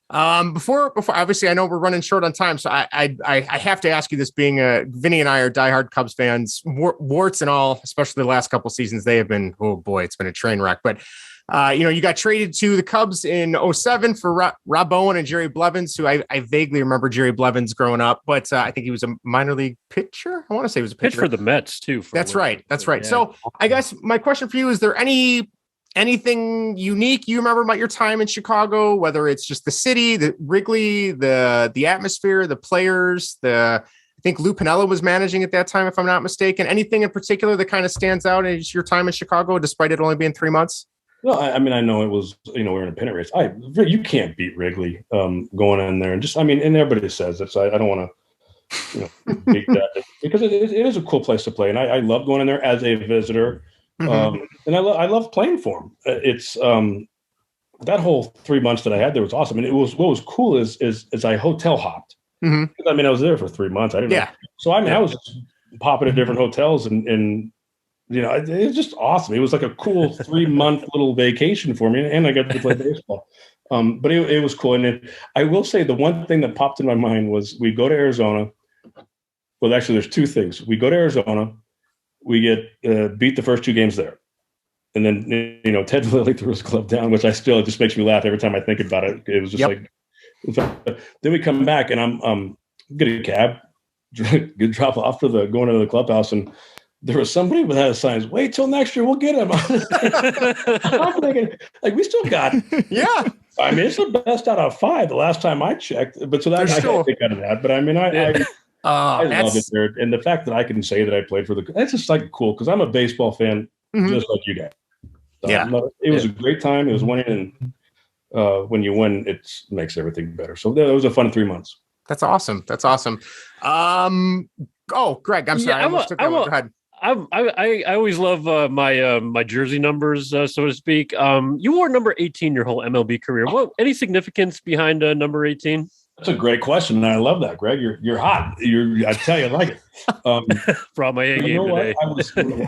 Before obviously, I know we're running short on time, so I have to ask you this. Being Vinny and I are diehard Cubs fans, warts and all, especially the last couple of seasons, they have been, oh boy, it's been a train wreck. But you got traded to the Cubs in 2007 for Rob Bowen and Jerry Blevins, who I vaguely remember Jerry Blevins growing up, but I think he was a minor league pitcher. I want to say he was a pitcher for the Mets too. That's right. Yeah. So I guess my question for you is: there anything unique you remember about your time in Chicago, whether it's just the city, the Wrigley, the atmosphere, the players, I think Lou Piniella was managing at that time, if I'm not mistaken. Anything in particular that kind of stands out as your time in Chicago, despite it only being 3 months? Well, I mean, I know it was, we're in a pennant race. You can't beat Wrigley going in there. And just, I mean, and everybody says that, so I don't want to, beat that because it is a cool place to play. And I love going in there as a visitor. And I love playing for them. It's that whole 3 months that I had there was awesome. And what was cool is I hotel hopped. Mm-hmm. I mean, I was there for 3 months. I didn't know. So I was just popping at different hotels and it was just awesome. It was like a cool 3 month little vacation for me, and I got to play baseball. But it was cool. And I will say the one thing that popped in my mind was we go to Arizona. Well, actually, there's two things. We go to Arizona. We get beat the first 2 games there. And then, Ted Lilly threw his glove down, which it just makes me laugh every time I think about it. It was just then we come back and I'm get a cab, good drop off going into the clubhouse. And there was somebody that had a sign, wait till next year, we'll get him. I'm thinking, like, we still got, I mean, it's the best out of 5 the last time I checked. But so that I got a kick out of that. But I mean, I love it there. And the fact that I can say that I played for that's just like cool because I'm a baseball fan just like you guys. So it was a great time. It was winning. And when you win, it makes everything better. So it was a fun 3 months. That's awesome. Greg, I'm sorry. Go ahead. I always love my jersey numbers, so to speak. You wore number 18 your whole MLB career. Any significance behind number 18? That's a great question, and I love that, Greg. You're hot. I tell you, I like it. Brought my A game today.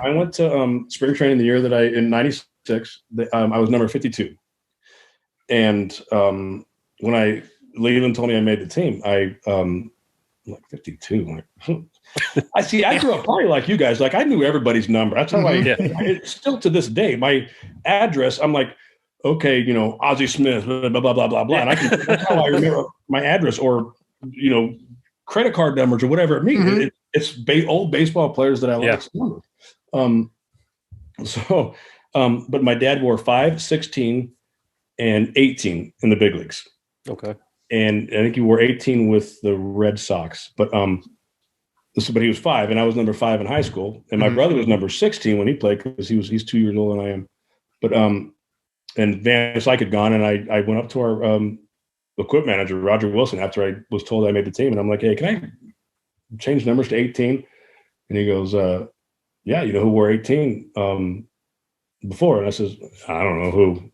I went to spring training the year that in '96. I was number 52, and when Leland told me I made the team, I'm like 52. I grew up probably like you guys. Like I knew everybody's number. That's how I still to this day. My address, I'm like, okay, Ozzie Smith, blah blah blah blah blah. And that's how I remember my address or credit card numbers or whatever it means. It's old baseball players that I like. But my dad wore 5, 16, and 18 in the big leagues. Okay. And I think he wore 18 with the Red Sox. But he was 5, and I was number 5 in high school. And my brother was number 16 when he played because he's 2 years older than I am. But and Van Slyke had gone, and I went up to our equipment manager, Roger Wilson, after I was told I made the team. And I'm like, hey, can I change numbers to 18? And he goes, yeah, you know who wore 18 before? And I says, I don't know who.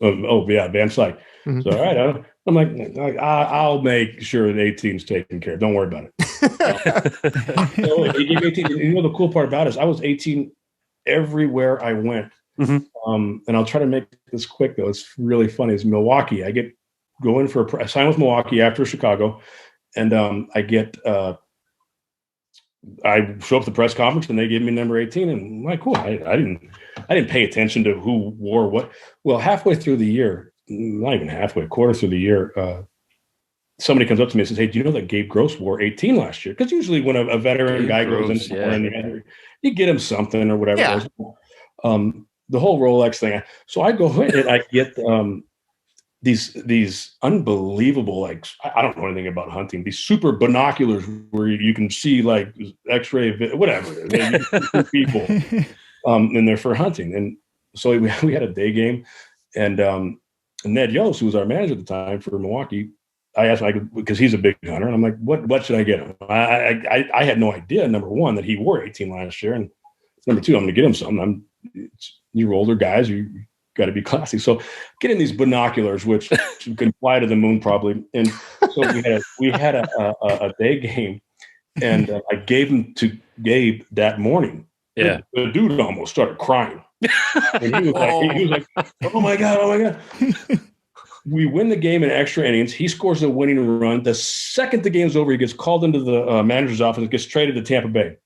Van Slyke. So, all right. I'm like, I'll make sure that 18 is taken care of. Don't worry about it. He gave 18. And the cool part about it is I was 18 everywhere I went. And I'll try to make this quick, though. It's really funny. It's Milwaukee. I go in for a sign with Milwaukee after Chicago. And I show up at the press conference and they gave me number 18. And I'm like, cool. I didn't pay attention to who wore what. Well, halfway through the year, not even halfway, a quarter through the year, somebody comes up to me and says, hey, do you know that Gabe Gross wore 18 last year? Because usually when a veteran guy goes in, you get him something or whatever. Yeah. The whole Rolex thing. So I go and I get these unbelievable, like, I don't know anything about hunting, these super binoculars where you can see like X-ray, whatever, people in there for hunting. And so we had a day game, and Ned Yost, who was our manager at the time for Milwaukee, I asked him, because he's a big hunter, and I'm like, what should I get him? I had no idea, number one, that he wore 18 last year, and number two, I'm going to get him something. You're older guys, you got to be classy. So getting these binoculars, which can fly to the moon probably. And so we had a day game, and I gave him to Gabe that morning. Yeah, the dude almost started crying. And he was like, oh my God. We win the game in extra innings. He scores a winning run. The second the game's over, he gets called into the manager's office and gets traded to Tampa Bay.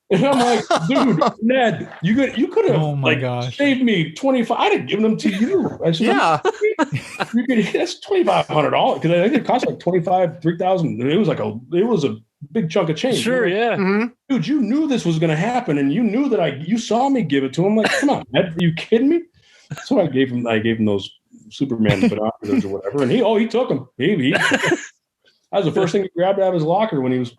And I'm like, dude, Ned, you could have saved me 25. I'd have given them to you. I said, yeah, that's $2,500 because I think it cost like $3,000. It was a big chunk of change. Sure, yeah, dude, you knew this was going to happen, and you knew that you saw me give it to him. Like, come on, Ned, are you kidding me? So I gave him those Superman binoculars or whatever, and he took them. That was the first thing he grabbed out of his locker when he was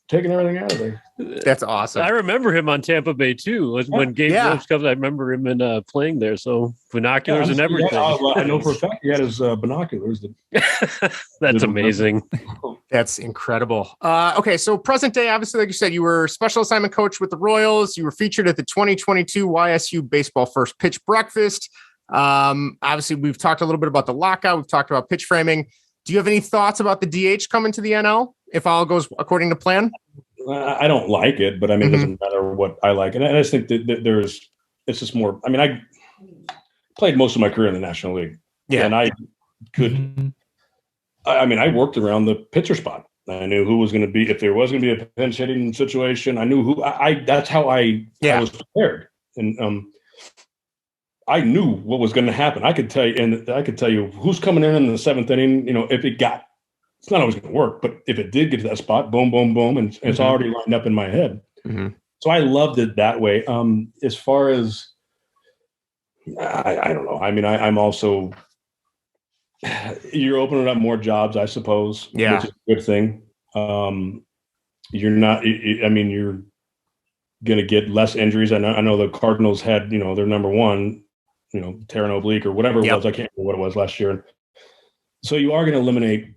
taking everything out of there. That's awesome. I remember him on Tampa Bay too. When Gabe Gross comes, I remember him in playing there. So binoculars and everything. I know for a fact he had his binoculars. That's amazing. That's incredible. Okay, so present day, obviously, like you said, you were special assignment coach with the Royals. You were featured at the 2022 YSU Baseball First Pitch Breakfast. Obviously, we've talked a little bit about the lockout. We've talked about pitch framing. Do you have any thoughts about the DH coming to the NL if all goes according to plan? I don't like it, but I mean, it doesn't matter what I like. And I just think that it's just more. I mean, I played most of my career in the National League. Yeah. And I could, I mean, I worked around the pitcher spot. I knew who was going to be, if there was going to be a pinch hitting situation, I knew who that's how I was prepared. And, I knew what was going to happen. I could tell you who's coming in the seventh inning. If it's not always going to work, but if it did get to that spot, boom, boom, boom, and it's already lined up in my head. So I loved it that way. As far as I don't know. I mean, I'm also you're opening up more jobs, I suppose. Yeah, which is a good thing. You're not. I mean, you're going to get less injuries. I know the Cardinals had their number one. Tear an oblique or whatever it was. I can't remember what it was last year. So you are going to eliminate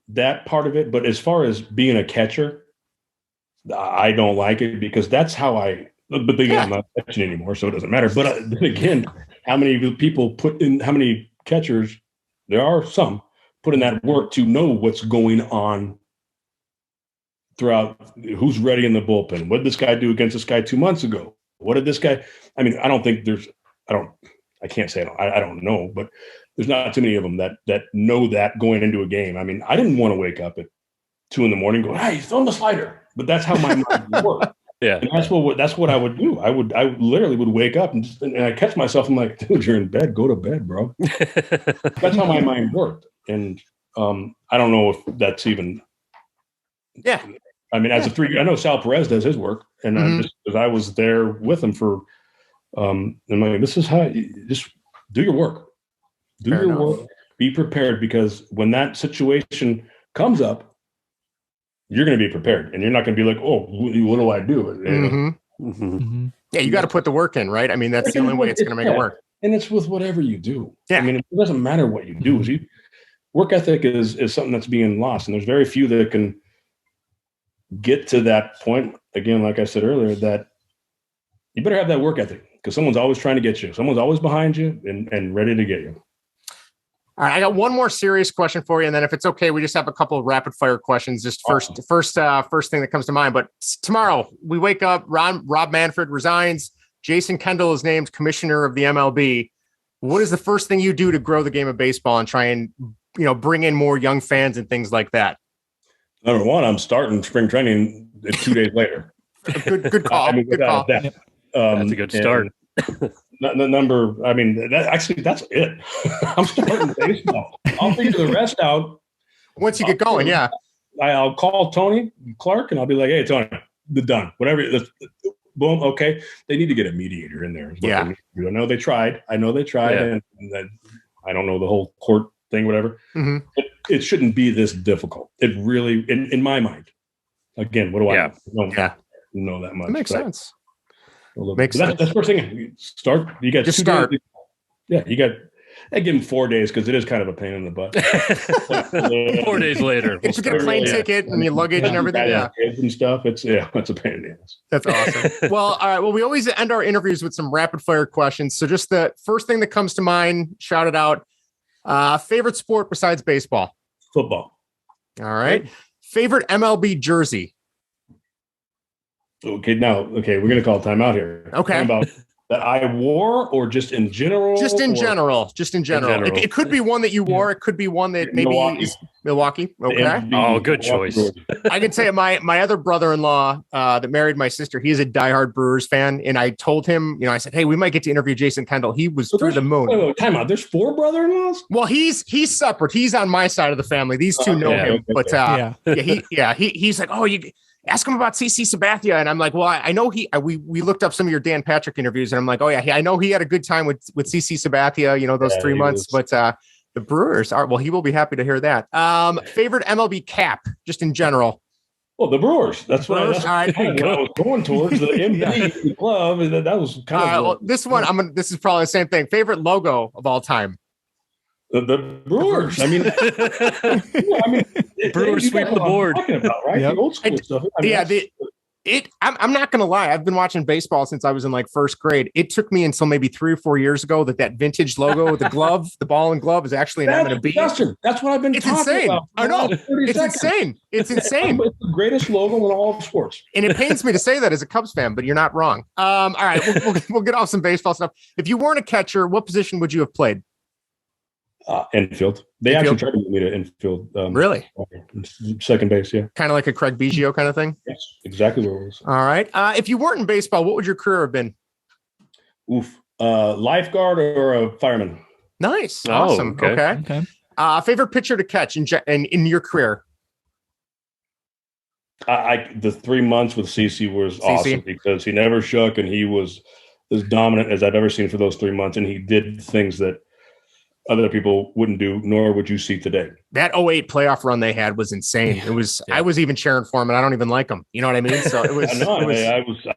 that part of it. But as far as being a catcher, I don't like it because that's how but again, I'm not catching anymore, so it doesn't matter. But then again, how many people how many catchers, there are some, put in that work to know what's going on throughout, who's ready in the bullpen. What did this guy do against this guy 2 months ago? What did this guy, I mean, I can't say I don't know, but there's not too many of them that know that going into a game. I mean, I didn't want to wake up at 2 a.m. going, hey, throw the slider. But that's how my mind worked. Yeah. And that's what I would do. I literally would wake up and I catch myself. I'm like, dude, you're in bed. Go to bed, bro. That's how my mind worked. And I don't know if that's even. Yeah. I mean, as a I know Sal Perez does his work, and just because I was there with him for. I'm like, this is how you just do your work. Fair enough. Work. Be prepared because when that situation comes up, you're going to be prepared, and you're not going to be like, "Oh, what do I do?" Yeah, you got to put the work in, right? I mean, that's the only way it's going to make it work. And it's with whatever you do. Yeah. I mean, it doesn't matter what you do. Work ethic is something that's being lost, and there's very few that can get to that point. Again, like I said earlier, that you better have that work ethic. Because someone's always trying to get you. Someone's always behind you and ready to get you. All right, I got one more serious question for you, and then if it's okay, we just have a couple of rapid fire questions. Just first thing that comes to mind. But tomorrow we wake up, Rob Manfred resigns. Jason Kendall is named commissioner of the MLB. What is the first thing you do to grow the game of baseball and try and bring in more young fans and things like that? Number one, I'm starting spring training 2 days later. Good call. Good call. That's a good start. Number, I mean, that's it. I'm starting baseball. I'll figure the rest out once you get going. Yeah, I'll call Tony Clark and I'll be like, "Hey, Tony, the done. Whatever. Boom. Okay, they need to get a mediator in there. Yeah, I know they tried. And I don't know the whole court thing. Whatever. It shouldn't be this difficult. It really, in my mind. Again, what do I know that much? That makes sense. Makes sense. That's the first thing. Start. You got just 2 start. days. Yeah, you got. I give him 4 days because it is kind of a pain in the butt. 4 days later, if you get a plane ticket and your luggage and everything, kids and stuff. It's a pain in the ass. That's awesome. Well, all right. Well, we always end our interviews with some rapid fire questions. So, just the first thing that comes to mind, shout it out. Favorite sport besides baseball? Football. All right. Favorite MLB jersey? Okay, we're going to call timeout here. Okay. About that I wore or just in general? Just in general. It could be one that you wore. It could be one that maybe is Milwaukee. Okay. Oh, good choice. I can say my other brother-in-law that married my sister, he's a diehard Brewers fan. And I told him, I said, hey, we might get to interview Jason Kendall. He was through the moon. Wait, time out. There's 4 brother-in-laws? Well, he's separate. He's on my side of the family. These two know him. Okay. But he's like, oh, you ask him about CC Sabathia. And I'm like, well, I know we looked up some of your Dan Patrick interviews and I'm like, oh yeah, I know he had a good time with CC Sabathia, those 3 months, but the Brewers are, well, he will be happy to hear that. Favorite MLB cap, just in general. Well, the Brewers. That's what I was going towards. The MLB glove. That was kind of. Well, this one, this is probably the same thing. Favorite logo of all time. The Brewers. I mean, Brewers sweep the board. About, right? The old school stuff. I'm not going to lie. I've been watching baseball since I was in like first grade. It took me until maybe 3 or 4 years ago that vintage logo, the glove, the ball and glove is actually an M and a B. Justin, that's what I've been talking insane. about. I know. It's insane. It's insane. It's the greatest logo in all of sports. And it pains me to say that as a Cubs fan, but you're not wrong. All right, we'll get off some baseball stuff. If you weren't a catcher, what position would you have played? Infield. They actually tried to get me to infield. Really? Second base, yeah. Kind of like a Craig Biggio kind of thing? Yes, exactly what it was. All right. If you weren't in baseball, what would your career have been? Lifeguard or a fireman. Nice. Awesome. Okay. Favorite pitcher to catch in your career? The 3 months with CC was awesome because he never shook and he was as dominant as I've ever seen for those 3 months. And he did things that other people wouldn't do, nor would you see today. That 08 playoff run they had was insane. It was. I was even cheering for him, and I don't even like him. You know what I mean? So it was.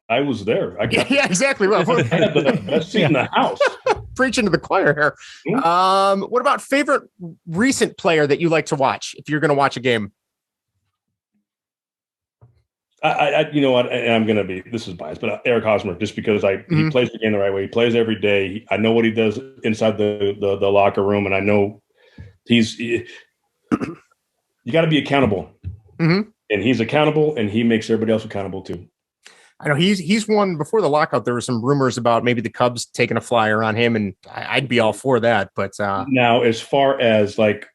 I was there. Yeah, exactly. Well, I had the best seat in the house. Preaching to the choir here. Mm-hmm. What about favorite recent player that you like to watch if you're going to watch a game? You know what? And I'm going to be, this is biased, but Eric Hosmer, just because he plays the game the right way. He plays every day. I know what he does inside the locker room, and I know you got to be accountable. Mm-hmm. And he's accountable, and he makes everybody else accountable too. I know he's one. Before the lockout, there were some rumors about maybe the Cubs taking a flyer on him, and I'd be all for that. But now, as far as like,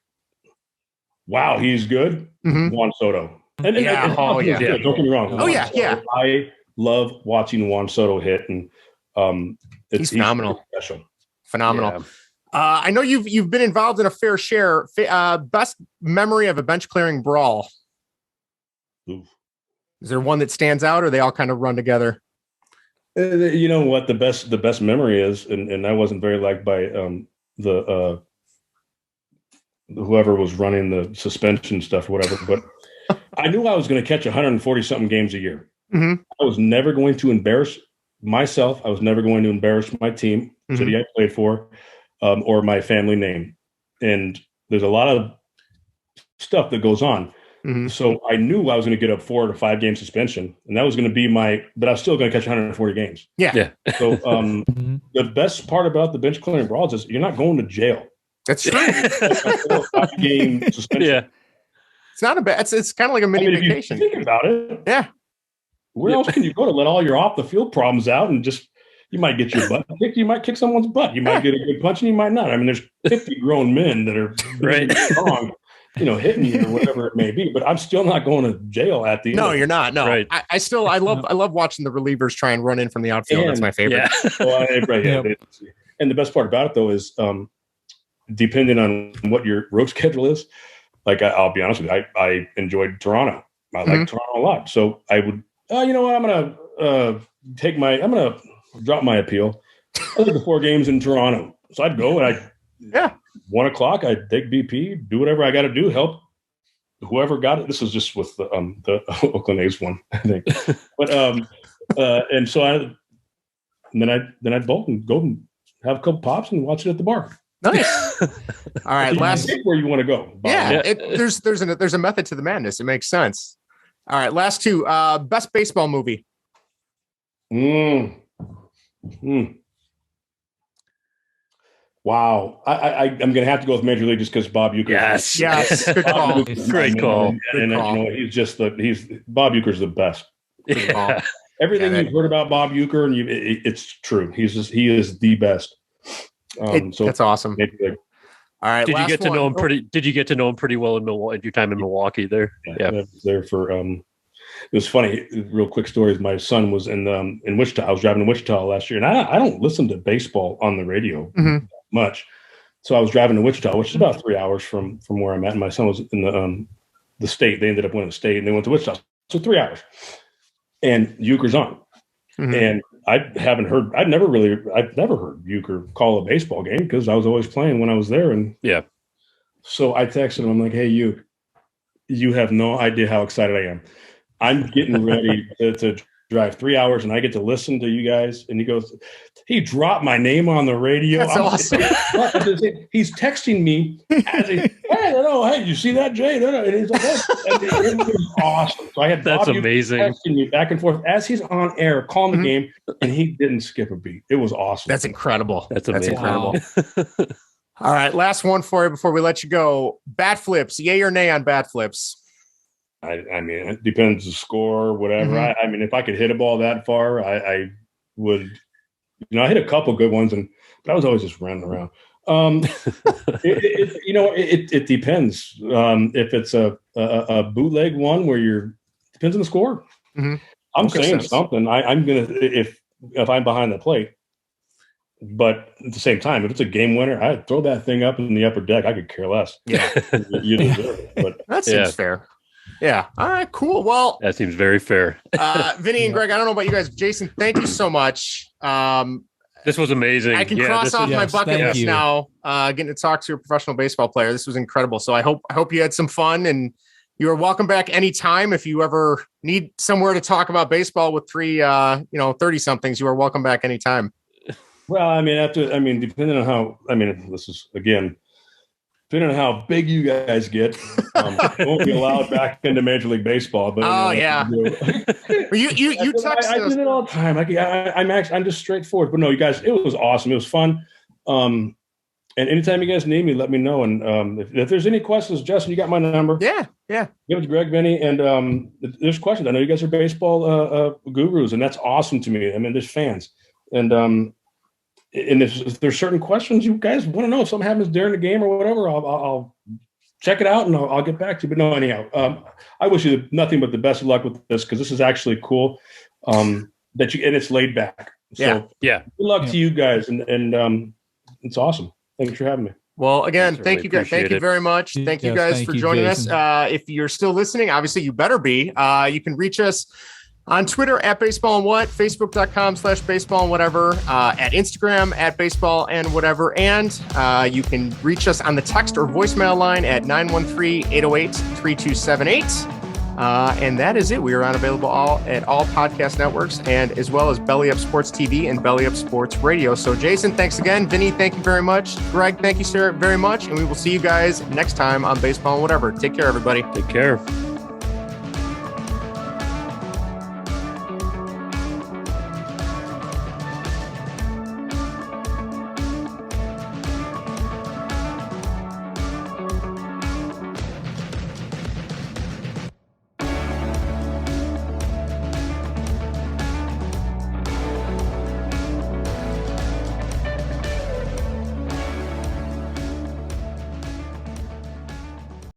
wow, he's good. Mm-hmm. Juan Soto. And don't get me wrong. I love watching Juan Soto hit, and he's phenomenal. Special, phenomenal. Yeah. I know you've been involved in a fair share. Best memory of a bench clearing brawl. Oof. Is there one that stands out, or they all kind of run together? You know what the best memory is, and I wasn't very liked by the whoever was running the suspension stuff, or whatever, but. I knew I was going to catch 140 something games a year. Mm-hmm. I was never going to embarrass myself. I was never going to embarrass my team, city I played for, or my family name. And there's a lot of stuff that goes on. Mm-hmm. So I knew I was going to get a 4 to 5 game suspension, and that was going to be but I was still going to catch 140 games. Yeah. So the best part about the bench clearing brawls is you're not going to jail. That's true. 4 game suspension. Yeah. It's not a bad. It's kind of like a mini vacation. If you think about it, yeah. Where else can you go to let all your off the field problems out and just you might get your butt kicked, you might kick someone's butt, you might get a good punch, and you might not. I mean, there's 50 grown men that are strong, hitting you or whatever it may be. But I'm still not going to jail at the end. No, you're not. No, right. I love watching the relievers try and run in from the outfield. That's my favorite. Yeah. And the best part about it though is, depending on what your road schedule is. Like I'll be honest with you, I enjoyed Toronto. I like Toronto a lot. So I would, you know what? I'm going to drop my appeal. I did the 4 games in Toronto. So I'd go and 1 o'clock, I'd take BP, do whatever I got to do, help whoever got it. This was just with the Oakland A's one, I think. But, and so then I'd bolt and go and have a couple pops and watch it at the bar. Nice. All right. Last where you want to go. Bob. Yeah. There's a method to the madness. It makes sense. All right. Last 2. Best baseball movie. Wow. I'm going to have to go with Major League just because Bob Uecker. Yes. Good call. Great call. And he's just Bob Uecker's the best. Yeah. Everything you've heard about Bob Uecker, and it's true. He is the best. That's awesome. All right. Did you get to know him pretty well in Milwaukee? Your time in Milwaukee there? Yeah. I was there for. It was funny. Real quick stories. My son was in Wichita. I was driving to Wichita last year, and I don't listen to baseball on the radio much. So I was driving to Wichita, which is about 3 hours from where I'm at. And my son was in the state. They ended up winning the state, and they went to Wichita. So 3 hours, and Uecker's on, and. I've never heard Uecker call a baseball game because I was always playing when I was there. And so I texted him, I'm like, hey, you have no idea how excited I am. I'm getting ready to drive 3 hours and I get to listen to you guys. And he goes, He dropped my name on the radio. That's awesome. He's texting me as he, hey, you see that, Jay? No. And he's like, it was awesome. So I had That's Bobby amazing. texting me back and forth as he's on air, calling the game, and he didn't skip a beat. It was awesome. That's incredible. That's amazing. Incredible. All right, last one for you before we let you go. Bat flips, yay or nay on bat flips? I mean, it depends the score, whatever. I mean, if I could hit a ball that far, I would. I hit a couple good ones, but I was always just running around. It depends. If it's a bootleg one where depends on the score. I'm saying something. I'm gonna if I'm behind the plate. But at the same time, if it's a game winner, I'd throw that thing up in the upper deck. I could care less. Yeah, you deserve it. But that seems fair. Yeah. All right. Cool. Well, that seems very fair. Vinny and Greg, I don't know about you guys. Jason, thank you so much. This was amazing. I can cross off my bucket list now. Getting to talk to a professional baseball player. This was incredible. So I hope you had some fun, and you are welcome back anytime. If you ever need somewhere to talk about baseball with three 30 somethings, you are welcome back anytime. Well, I mean, depending on how, this is again, depending on how big you guys get, won't be allowed back into Major League Baseball. But you text I do it all the time. I'm just straightforward. But no, you guys, it was awesome. It was fun. And anytime you guys need me, let me know. And if there's any questions, Justin, you got my number. Yeah. Give it to Greg, Vinny, and there's questions. I know you guys are baseball gurus, and that's awesome to me. I mean, there's fans, and if there's certain questions you guys want to know, if something happens during the game or whatever, I'll check it out and I'll get back to you. But no, anyhow, I wish you nothing but the best of luck with this, because this is actually cool. And it's laid back. So yeah. Good luck to you guys, and it's awesome. Thanks for having me. Well, again, thank you guys. Thank you very much. Thank you guys for joining us. If you're still listening, obviously you better be. You can reach us on Twitter at baseball and what, facebook.com/baseball and whatever, at Instagram at baseball and whatever. And you can reach us on the text or voicemail line at 913-808-3278. And that is it. We are unavailable at all podcast networks, and as well as Belly Up Sports TV and Belly Up Sports Radio. So Jason, thanks again. Vinny, thank you very much. Greg, thank you, sir, very much. And we will see you guys next time on Baseball and Whatever. Take care, everybody. Take care.